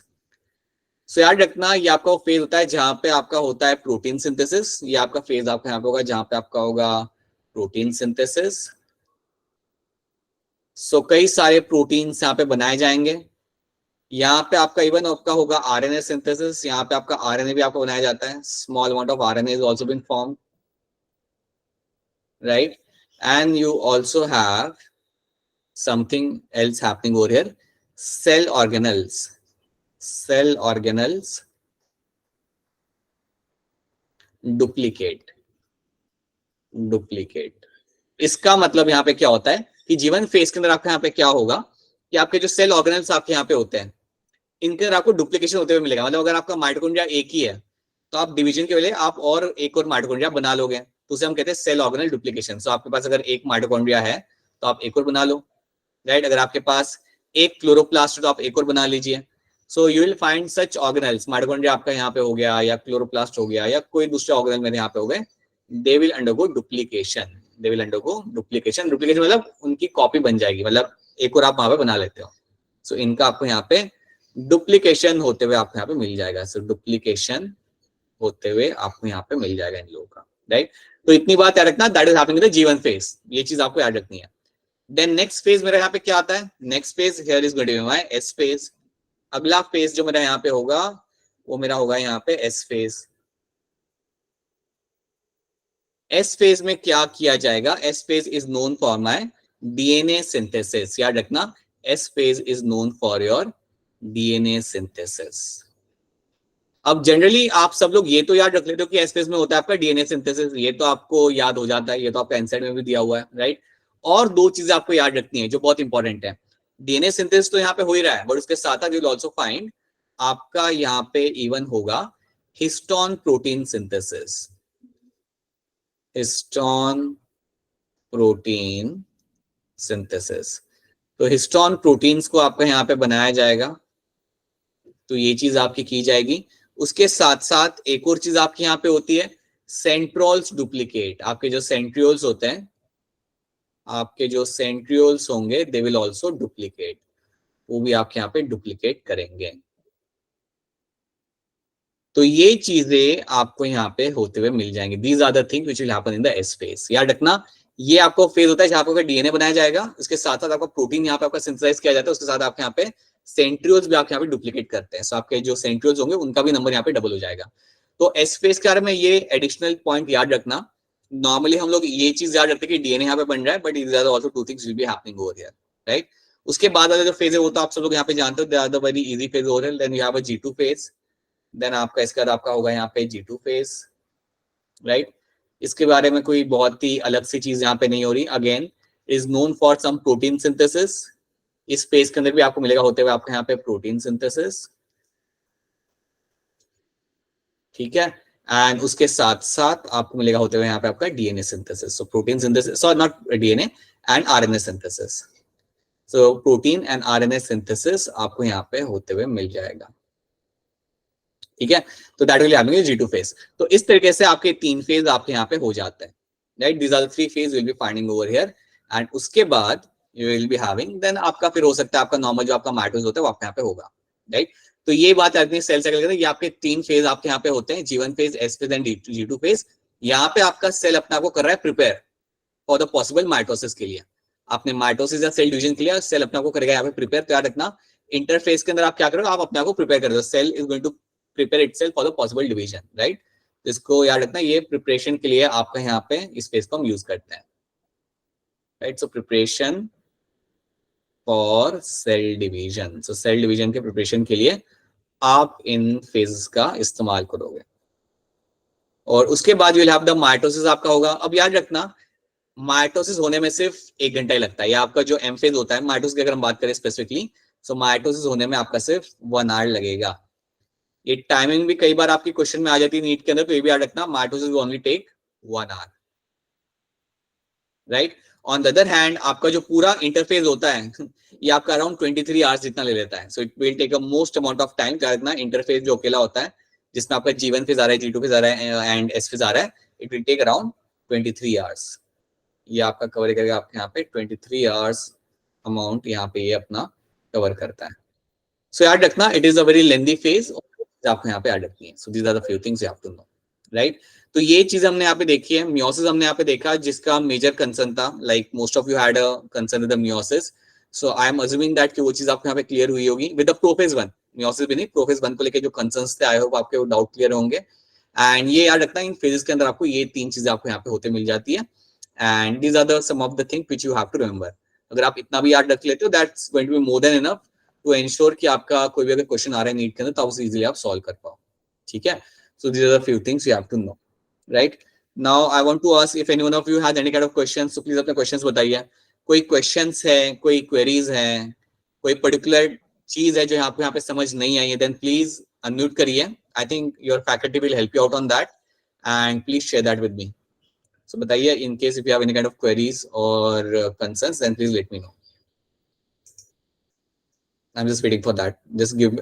so याद रखना ये आपका फेज होता है जहां पे आपका होता है प्रोटीन सिंथेसिस. ये आपका फेज आपका यहाँ पे होगा जहां पे आपका होगा प्रोटीन सिंथेसिस. सो कई सारे प्रोटीन्स यहाँ पे बनाए जाएंगे. यहाँ पे आपका इवन आपका होगा आरएनए सिंथेसिस. यहाँ पे आपका आरएनए भी आपको बनाया जाता है. Small amount of RNA is also been form, right? And you also have something else happening over here. Cell organelles duplicate. इसका मतलब यहाँ पे क्या होता है कि G1 फेज के अंदर आपके यहाँ पे क्या होगा कि आपके जो सेल ऑर्गेनल्स आपके यहाँ पे होते हैं, इनके अंदर आपको डुप्लीकेशन होते हुए मिलेगा. मतलब अगर आपका माइटोकॉन्ड्रिया एक ही है, तो आप डिवीजन के लिए आप और एक और माइटोकॉन्ड्रिया बना लोगे, तो उसे हम कहते हैं सेल ऑर्गेनल डुप्लीकेशन. सो आपके पास अगर एक माइटोकॉन्ड्रिया है तो आप एक और बना लो, राइट? अगर आपके पास एक क्लोरोप्लास्ट है तो आप एक और बना लीजिए. सो you will find such organelles. Mitochondria आपका यहाँ पे हो गया, या क्लोरोप्लास्ट हो गया, या कोई दूसरा ऑर्गेनल मेरे यहाँ पे हो गए, they will undergo duplication. Duplication मतलब उनकी कॉपी बन जाएगी, मतलब एक और आप वहां पे बना लेते हो. सो इनका आपको यहाँ पे डुप्लीकेशन होते हुए आपको यहाँ पे मिल जाएगा. सो डुप्लीकेशन होते हुए आपको यहाँ पे मिल जाएगा इन लोगों का, राइट? तो इतनी बात याद रखना, that is happening in the G1 phase. ये चीज आपको याद रखनी है. देन नेक्स्ट फेज मेरा यहाँ पे क्या आता है? Next phase here is going to be my S phase. अगला फेज जो मेरा यहाँ पे होगा वो मेरा होगा यहाँ पे S फेज. S फेज में क्या किया जाएगा? S phase is known for my DNA synthesis. याद रखना, S phase is known for your DNA synthesis. अब जनरली आप सब लोग ये तो याद रख लेते हो कि S फेज में होता है आपका DNA सिंथेसिस. ये तो आपको याद हो जाता है, ये तो आपका एनसाइड में भी दिया हुआ है, राइट? और दो चीजें आपको याद रखनी है जो बहुत इंपॉर्टेंट है. DNA सिंथेसिस तो यहाँ पे हो ही रहा है, बट उसके साथ साथ यू विल आल्सो फाइंड आपका यहाँ पे इवन होगा histone protein synthesis. Histone protein synthesis. तो हिस्टोन प्रोटीन्स को आपका यहाँ पे बनाया जाएगा. तो ये चीज आपकी की जाएगी. उसके साथ साथ एक और चीज आपकी यहाँ पे होती है सेंट्रोल्स डुप्लीकेट, आपके जो सेंट्रियोल्स होते हैं, आपके जो सेंट्रियोल्स होंगे दे विल ऑल्सो डुप्लीकेट, वो भी आपके यहाँ पे डुप्लीकेट करेंगे। तो ये चीजें आपको यहाँ पे होते हुए मिल जाएंगे। These are the thing which will happen in the S phase. याद रखना, ये आपको फेज होता है जहां आपका डीएनए बनाया जाएगा, उसके साथ साथ आपका प्रोटीन यहाँ पे आपका सिंथेसाइज किया जाता है, उसके साथ आपके यहाँ पे सेंट्रियोल्स भी आपके यहाँ पे डुप्लीकेट करते हैं। सो आपके जो सेंट्रियोल्स होंगे उनका भी नंबर यहाँ पे डबल हो जाएगा। तो एस फेज के बारे में ये एडिशनल पॉइंट याद रखना। नॉर्मली हम लोग ये चीज याद रखते हैं कि डीएनए यहाँ पे बन रहा है, but is also two things will be happening over here, right. उसके बाद वाला जो फेज है वो तो आप सब लोग यहाँ पे जानते हो, they are the very easy phase over here. Then you have a G2 phase, देन आपका इसके बाद आपका होगा यहाँ पे G2 फेज, राइट। इसके बारे में कोई बहुत ही अलग सी चीज यहाँ पे नहीं हो रही। Again is known for some protein synthesis, इस फेज के अंदर भी आपको मिलेगा होते हुए आपके यहाँ पे प्रोटीन सिंथेसिस, ठीक है। एंड उसके साथ साथ आपको मिलेगा होते हुए यहाँ पे आपका DNA synthesis. So protein synthesis, sorry not DNA, and RNA synthesis. So protein and RNA synthesis आपको यहाँ पे होते हुए मिल जाएगा, ठीक है। तो that will happening in G2 phase. तो इस तरीके से आपके 3 फेज आपके यहाँ पे हो जाते हैं, right. These are the 3 phase will be finding over here. And उसके बाद you will be having, then आपका फिर हो सकता है आपका नॉर्मल जो आपका माइटोसिस होता है वो आपके यहाँ पे होगा, राइट। तो ये बात आती है सेल साइकिल के, ये आपके 3 फेज आपके यहाँ पे होते हैं, G1 phase, S phase and G2 phase. यहाँ पे आपका सेल अपने आप को कर रहा है prepare for the possible mitosis के लिए। आपने माइटोसिस या सेल डिवीजन के लिए सेल अपने आप को करेगा यहाँ पे प्रिपेयर। तो याद रखना, इंटरफेस के अंदर आप क्या करोगे, आप अपने आप को प्रिपेयर कर दो। Cell is going to prepare itself for the possible division, right. इसको याद रखना, ये प्रिपरेशन के लिए आपका यहाँ पे इस फेज को हम यूज करते हैं, right. So preparation for cell division, so cell division के प्रिपरेशन के लिए आप इन फेजेस का इस्तेमाल करोगे। और उसके बाद you will have the mitosis आपका होगा। अब याद रखना, माइटोसिस होने में सिर्फ 1 घंटा ही लगता है। या आपका जो एम फेज होता है माइटोसिस की अगर हम बात करें स्पेसिफिकली, सो माइटोसिस होने में आपका सिर्फ 1 आवर लगेगा। ये टाइमिंग भी कई बार आपकी क्वेश्चन में आ जाती है नीट के अंदर, तो ये भी याद रखना, mitosis will only take 1 hour, right. On the other hand आपका जो पूरा इंटरफेस होता है ये आपका अराउंड 23 आवर्स जितना ले लेता है। So it will take a most amount of time. क्या रखना, इंटरफेस जो अकेला होता है जिसमें आपका G1 फेज आ रहा है, G2 फेज आ रहा है एंड S फेज आ रहा है, it will take around 23 hours. ये आपका कवर करेगा आपके यहाँ पे 23 आवर्स अमाउंट यहाँ पे ये अपना कवर करता है। सो याद रखना, it is a very lengthy phase, आपको यहाँ पे याद रखनी है। So these are the few things you have to know, right. तो ये चीज हमने यहाँ पे देखी है। मियोसिस हमने यहाँ पे देखा जिसका मेजर कंसर्न था, like most of you had a concern with the meiosis. So I am assuming that कि वो चीज आपको यहाँ पे क्लियर हुई होगी। विद द प्रोफेज 1, मियोसिस भी नहीं, प्रोफेज 1 को लेके जो कंसर्न्स थे, आई होप आपके वो डाउट क्लियर होंगे। एंड ये याद रखना, इन फेजेस के अंदर आपको ये 3 चीजें आपको यहाँ पे होते मिल जाती है। And these are the some of the thing which you have to remember. अगर आप इतना भी याद रख लेते हो, that's going to be more than enough to ensure कि आपका कोई भी अगर क्वेश्चन आ रहा है नीट के अंदर तो आप उसे इजीली आप सॉल्व कर पाओ, ठीक है। So these are the few things you have to know, right. Now I want to ask if anyone of you has any kind of questions, so please अपने क्वेश्चंस बताइए। कोई क्वेश्चंस है, कोई क्वेरीज है, कोई पर्टिकुलर चीज है जो आपको यहाँ पे समझ नहीं आई है, देन प्लीज अनम्यूट करिए। I think your faculty will help you out on that and please share that with me. So बताइए, in case if you have any kind of queries और concerns, then please let me know. I'm just waiting for that. Just give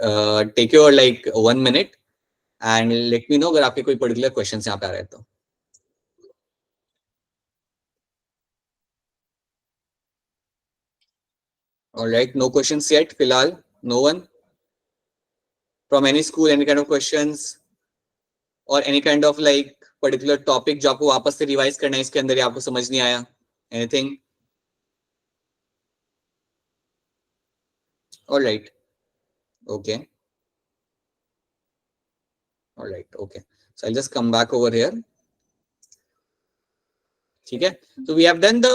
take your like 1 minute and let me know अगर आपके कोई particular questions यहाँ पे आ रहे हैं तो। All right, no questions yet फिलहाल, no one from any school, any kind of questions or any kind of like particular topic जो आपको वापस से रिवाइज करना है इसके अंदर या आपको समझ नहीं आया, anything? All right, okay, all right, okay. So I'll just come back over here. ठीक है, so we have done the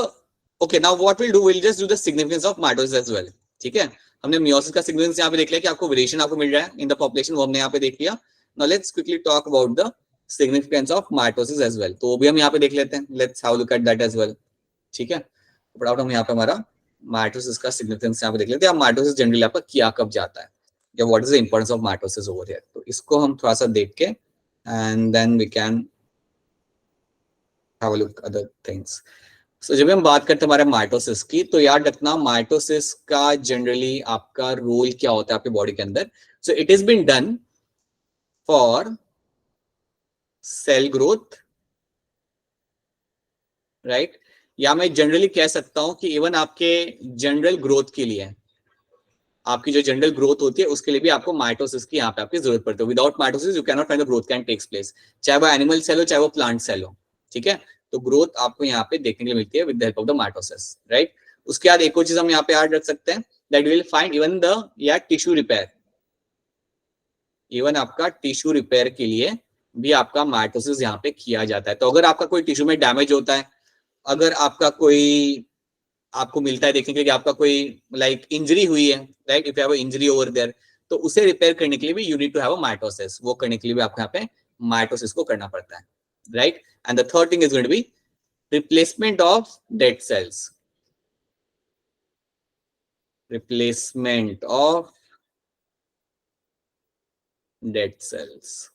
okay. Now what we'll do, we'll just do the significance of mitosis as well. ठीक है, हमने meiosis का significance यहाँ पे देख लिया कि आपको वेरिएशन आपको मिल रहा है इन द पॉपुलेशन, वो हमने यहाँ पे देख लिया। Now let's quickly talk about the significance of mitosis as well, तो वो भी हम यहाँ पे देख लेते हैं। Let's have look at that as well, ठीक है। फटाफट हम यहाँ पे हमारा माइटोसिस का सिग्निफिकेंस यहाँ पे देख लेते हैं। माइटोसिस जनरली आपका किया कब जाता है या what is the importance of mitosis over here, तो इसको हम थोड़ा सा देख के and then we can have a look other things. So, जब हम बात करते हैं हमारे माइटोसिस की, तो याद रखना माइटोसिस का जनरली आपका रोल क्या होता है आपके बॉडी के अंदर। So it is been done for cell growth right, या मैं जनरली कह सकता हूं कि इवन आपके जनरल ग्रोथ के लिए, आपकी जो जनरल ग्रोथ होती है उसके लिए भी आपको माइटोसिस की यहाँ पे आपकी जरूरत पड़ती है. Without mitosis you can not find the growth can takes place, चाहे वो एनिमल सेल हो चाहे वो प्लांट सेल हो. ठीक है, तो ग्रोथ आपको यहाँ पे देखने के लिए मिलती है with the help of the mitosis. Right, उसके बाद एक और चीज हम यहाँ पे ऐड रख सकते हैं, that will find even the या टिश्यू रिपेयर. इवन आपका टिश्यू रिपेयर के लिए भी आपका माइटोसिस यहाँ पे किया जाता है. तो अगर आपका कोई टिश्यू में डैमेज होता है, अगर आपका कोई, आपको मिलता है देखने के लिए कि आपका कोई लाइक इंजरी हुई है, right, if you have a injury over there, तो उसे रिपेयर करने के लिए भी you need to have a mitosis. वो करने के लिए भी आपको यहाँ पे माइटोसिस को करना पड़ता है. Right, and the third thing is going to be replacement of dead cells. Replacement of dead cells,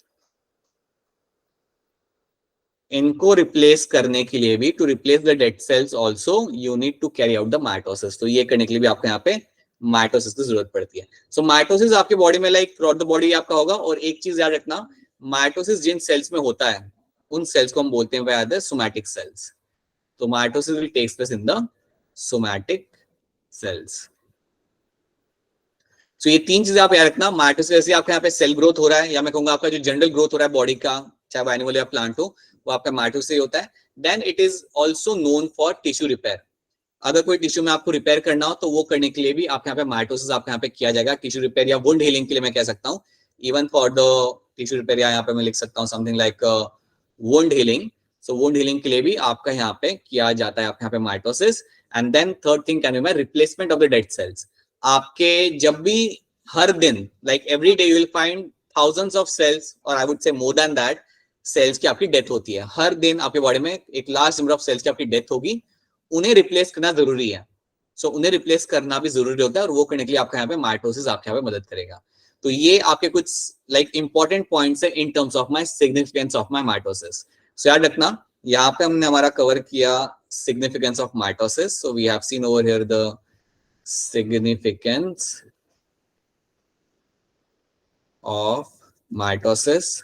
इनको रिप्लेस करने के लिए भी, to replace the dead cells also you need to carry out the mitosis. तो ये करने के लिए भी आपको यहाँ पे माइटोसिस की जरूरत पड़ती है. सो माइटोसिस आपके बॉडी में like through out the body आपका होगा. और एक चीज याद रखना, माइटोसिस जिन सेल्स में होता है उन सेल्स को हम बोलते हैं they are the somatic cells. तो mitosis will takes place in the somatic cells. तो ये तीन चीजें आप याद रखना. माइटोसिस जैसे आपके यहाँ पे सेल ग्रोथ हो रहा है, या मैं कहूंगा आपका जो जनरल ग्रोथ हो रहा है बॉडी का, चाहे वो एनिमल या प्लांट हो, वो आपका माइटोसिस से होता है. Then it is also known for tissue repair. अगर कोई टिश्यू में आपको रिपेयर करना हो तो वो करने के लिए भी आप यहाँ पे माइटोसिस आपके यहाँ पे किया जाएगा. टिश्यू रिपेयर या वुंड हीलिंग के लिए मैं कह सकता हूँ, even for the tissue repair, या यहाँ पे मैं लिख सकता हूँ समथिंग लाइक वुंड हीलिंग. सो वुंड हीलिंग के लिए भी आपका यहाँ पे किया जाता है आपके यहाँ पे mitosis. And then third thing can be replacement of the dead cells. आपके जब भी हर दिन like every day you will find thousands of cells, और I would say more than that, sales की आपकी डेथ होती है. हर दिन आपके बॉडी में एक लार्ज नंबर ऑफ सेल्स की आपकी डेथ होगी. उन्हें रिप्लेस करना जरूरी है. सो उन्हें रिप्लेस करना भी जरूरी होता है, और वो करने के लिए आपका यहाँ पे माइटोसिस आपके यहाँ पे मदद करेगा. तो ये आपके कुछ लाइक इंपॉर्टेंट पॉइंट्स है in terms of my significance of my mitosis. So याद रखना, यहाँ पे हमने हमारा कवर किया significance of mitosis. So we have seen over here the significance of mitosis,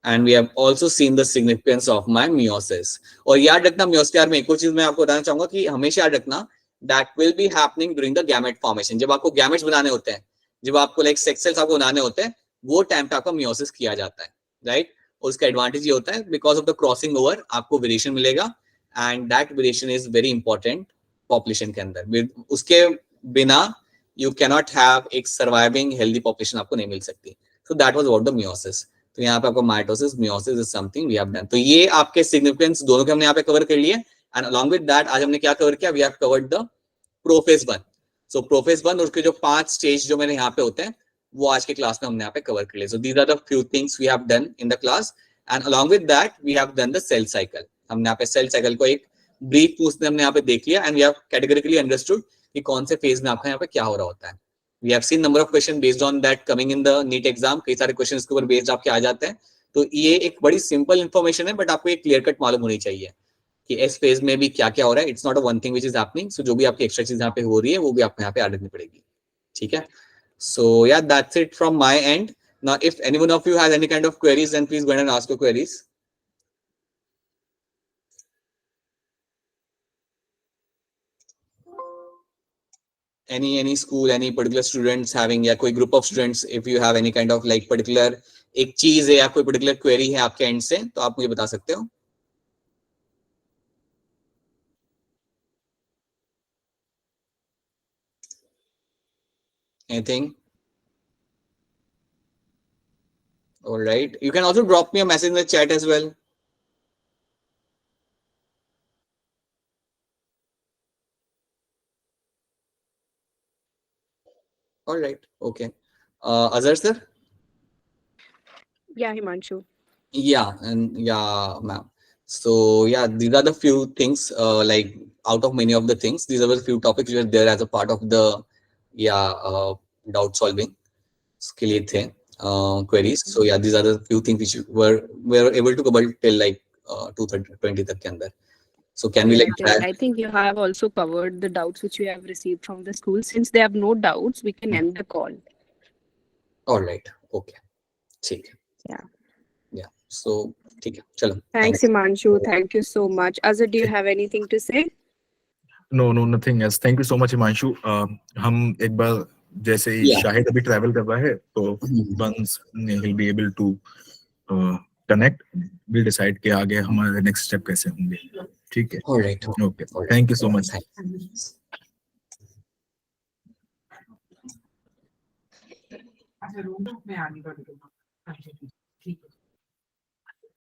and we have also seen the significance of my meiosis. और याद रखना meiosis में एक और चीज मैं आपको बताना चाहूंगा कि हमेशा याद रखना that will be happening during the gamete formation. जब आपको gametes बनाने होते हैं, जब आपको like sex cells आपको बनाने होते हैं, वो टाइम पे आपका meiosis किया जाता है. राइट, और उसका एडवांटेज ये होता है because of the crossing over आपको वेरिएशन मिलेगा, and that variation is very important population के अंदर. उसके बिना यू कैनॉट हैव एक सर्वाइविंग हेल्दी पॉपुलेशन आपको नहीं मिल सकती. So that was about the meiosis. तो यहाँ पे आपको mitosis meiosis is something we have done. तो ये आपके सिग्निफिकेंस दोनों के हमने यहाँ पे कवर कर लिए. एंड अलॉन्ग विद दैट आज हमने क्या कवर किया, we have covered the prophase 1. So prophase 1 उसके जो 5 स्टेज जो मेरे यहाँ पे होते हैं वो आज के क्लास में हमने यहाँ पे कवर कर लिए. So these are the few things we have done in the class, and along with that we have done the cell cycle. हमने यहाँ पे सेल साइकिल को एक ब्रीफ उसने हमने यहाँ पे देख लिया, and we have categorically understood कि कौन से फेज में आपका यहाँ पे क्या हो रहा होता है. We have seen number of question based on that coming in the NEET exam. कई सारे क्वेश्चन इसके ऊपर बेस्ड आपके आ जाते हैं. तो ये एक बड़ी सिंपल इन्फॉर्मेशन है, बट आपको एक क्लियर कट मालूम होनी चाहिए कि इस फेज में भी क्या क्या हो रहा है. It's not a one thing which is happening. So जो भी आपकी एक्स्ट्रा चीज यहाँ पे हो रही है वो भी आपको यहाँ पे ऐड करनी पड़ेगी. ठीक है, so yeah, that's it from my end. Now if any one of you has any kind of queries, then please go ahead and ask your queries. Any school, any particular students having, या कोई group of students, if you have any kind of like particular एक चीज है या कोई particular query है आपके end से, तो आप मुझे बता सकते हो. Anything? All right, you can also drop me a message in the chat as well. All right, okay. Azhar sir? Yeah, Himanshu. Yeah, and yeah, ma'am. So yeah, these are the few things, like out of many of the things, these are the few topics which are there as a part of the doubt solving के लिए थे queries. So yeah, these are the few things which were able to cover till like 2:20 तक के अंदर. So can we like Correct. I think you have also covered the doubts which we have received from the school. Since they have no doubts, we can end the call. All right, okay, ठीक है. Yeah. Yeah. So ठीक है, चलो. Thanks, Himanshu. Thank you so much. Azhar, do you have anything to say? No, nothing else. Thank you so much, Himanshu. हम एक बार जैसे ही Yeah. Shahid अभी travel कर रहा है तो once he'll be able to connect, we'll decide कि आगे हमारे next step कैसे होंगे. ठीक है. All right. Okay. Thank you so much. Thanks. अच्छा रूम में आने का ठीक है.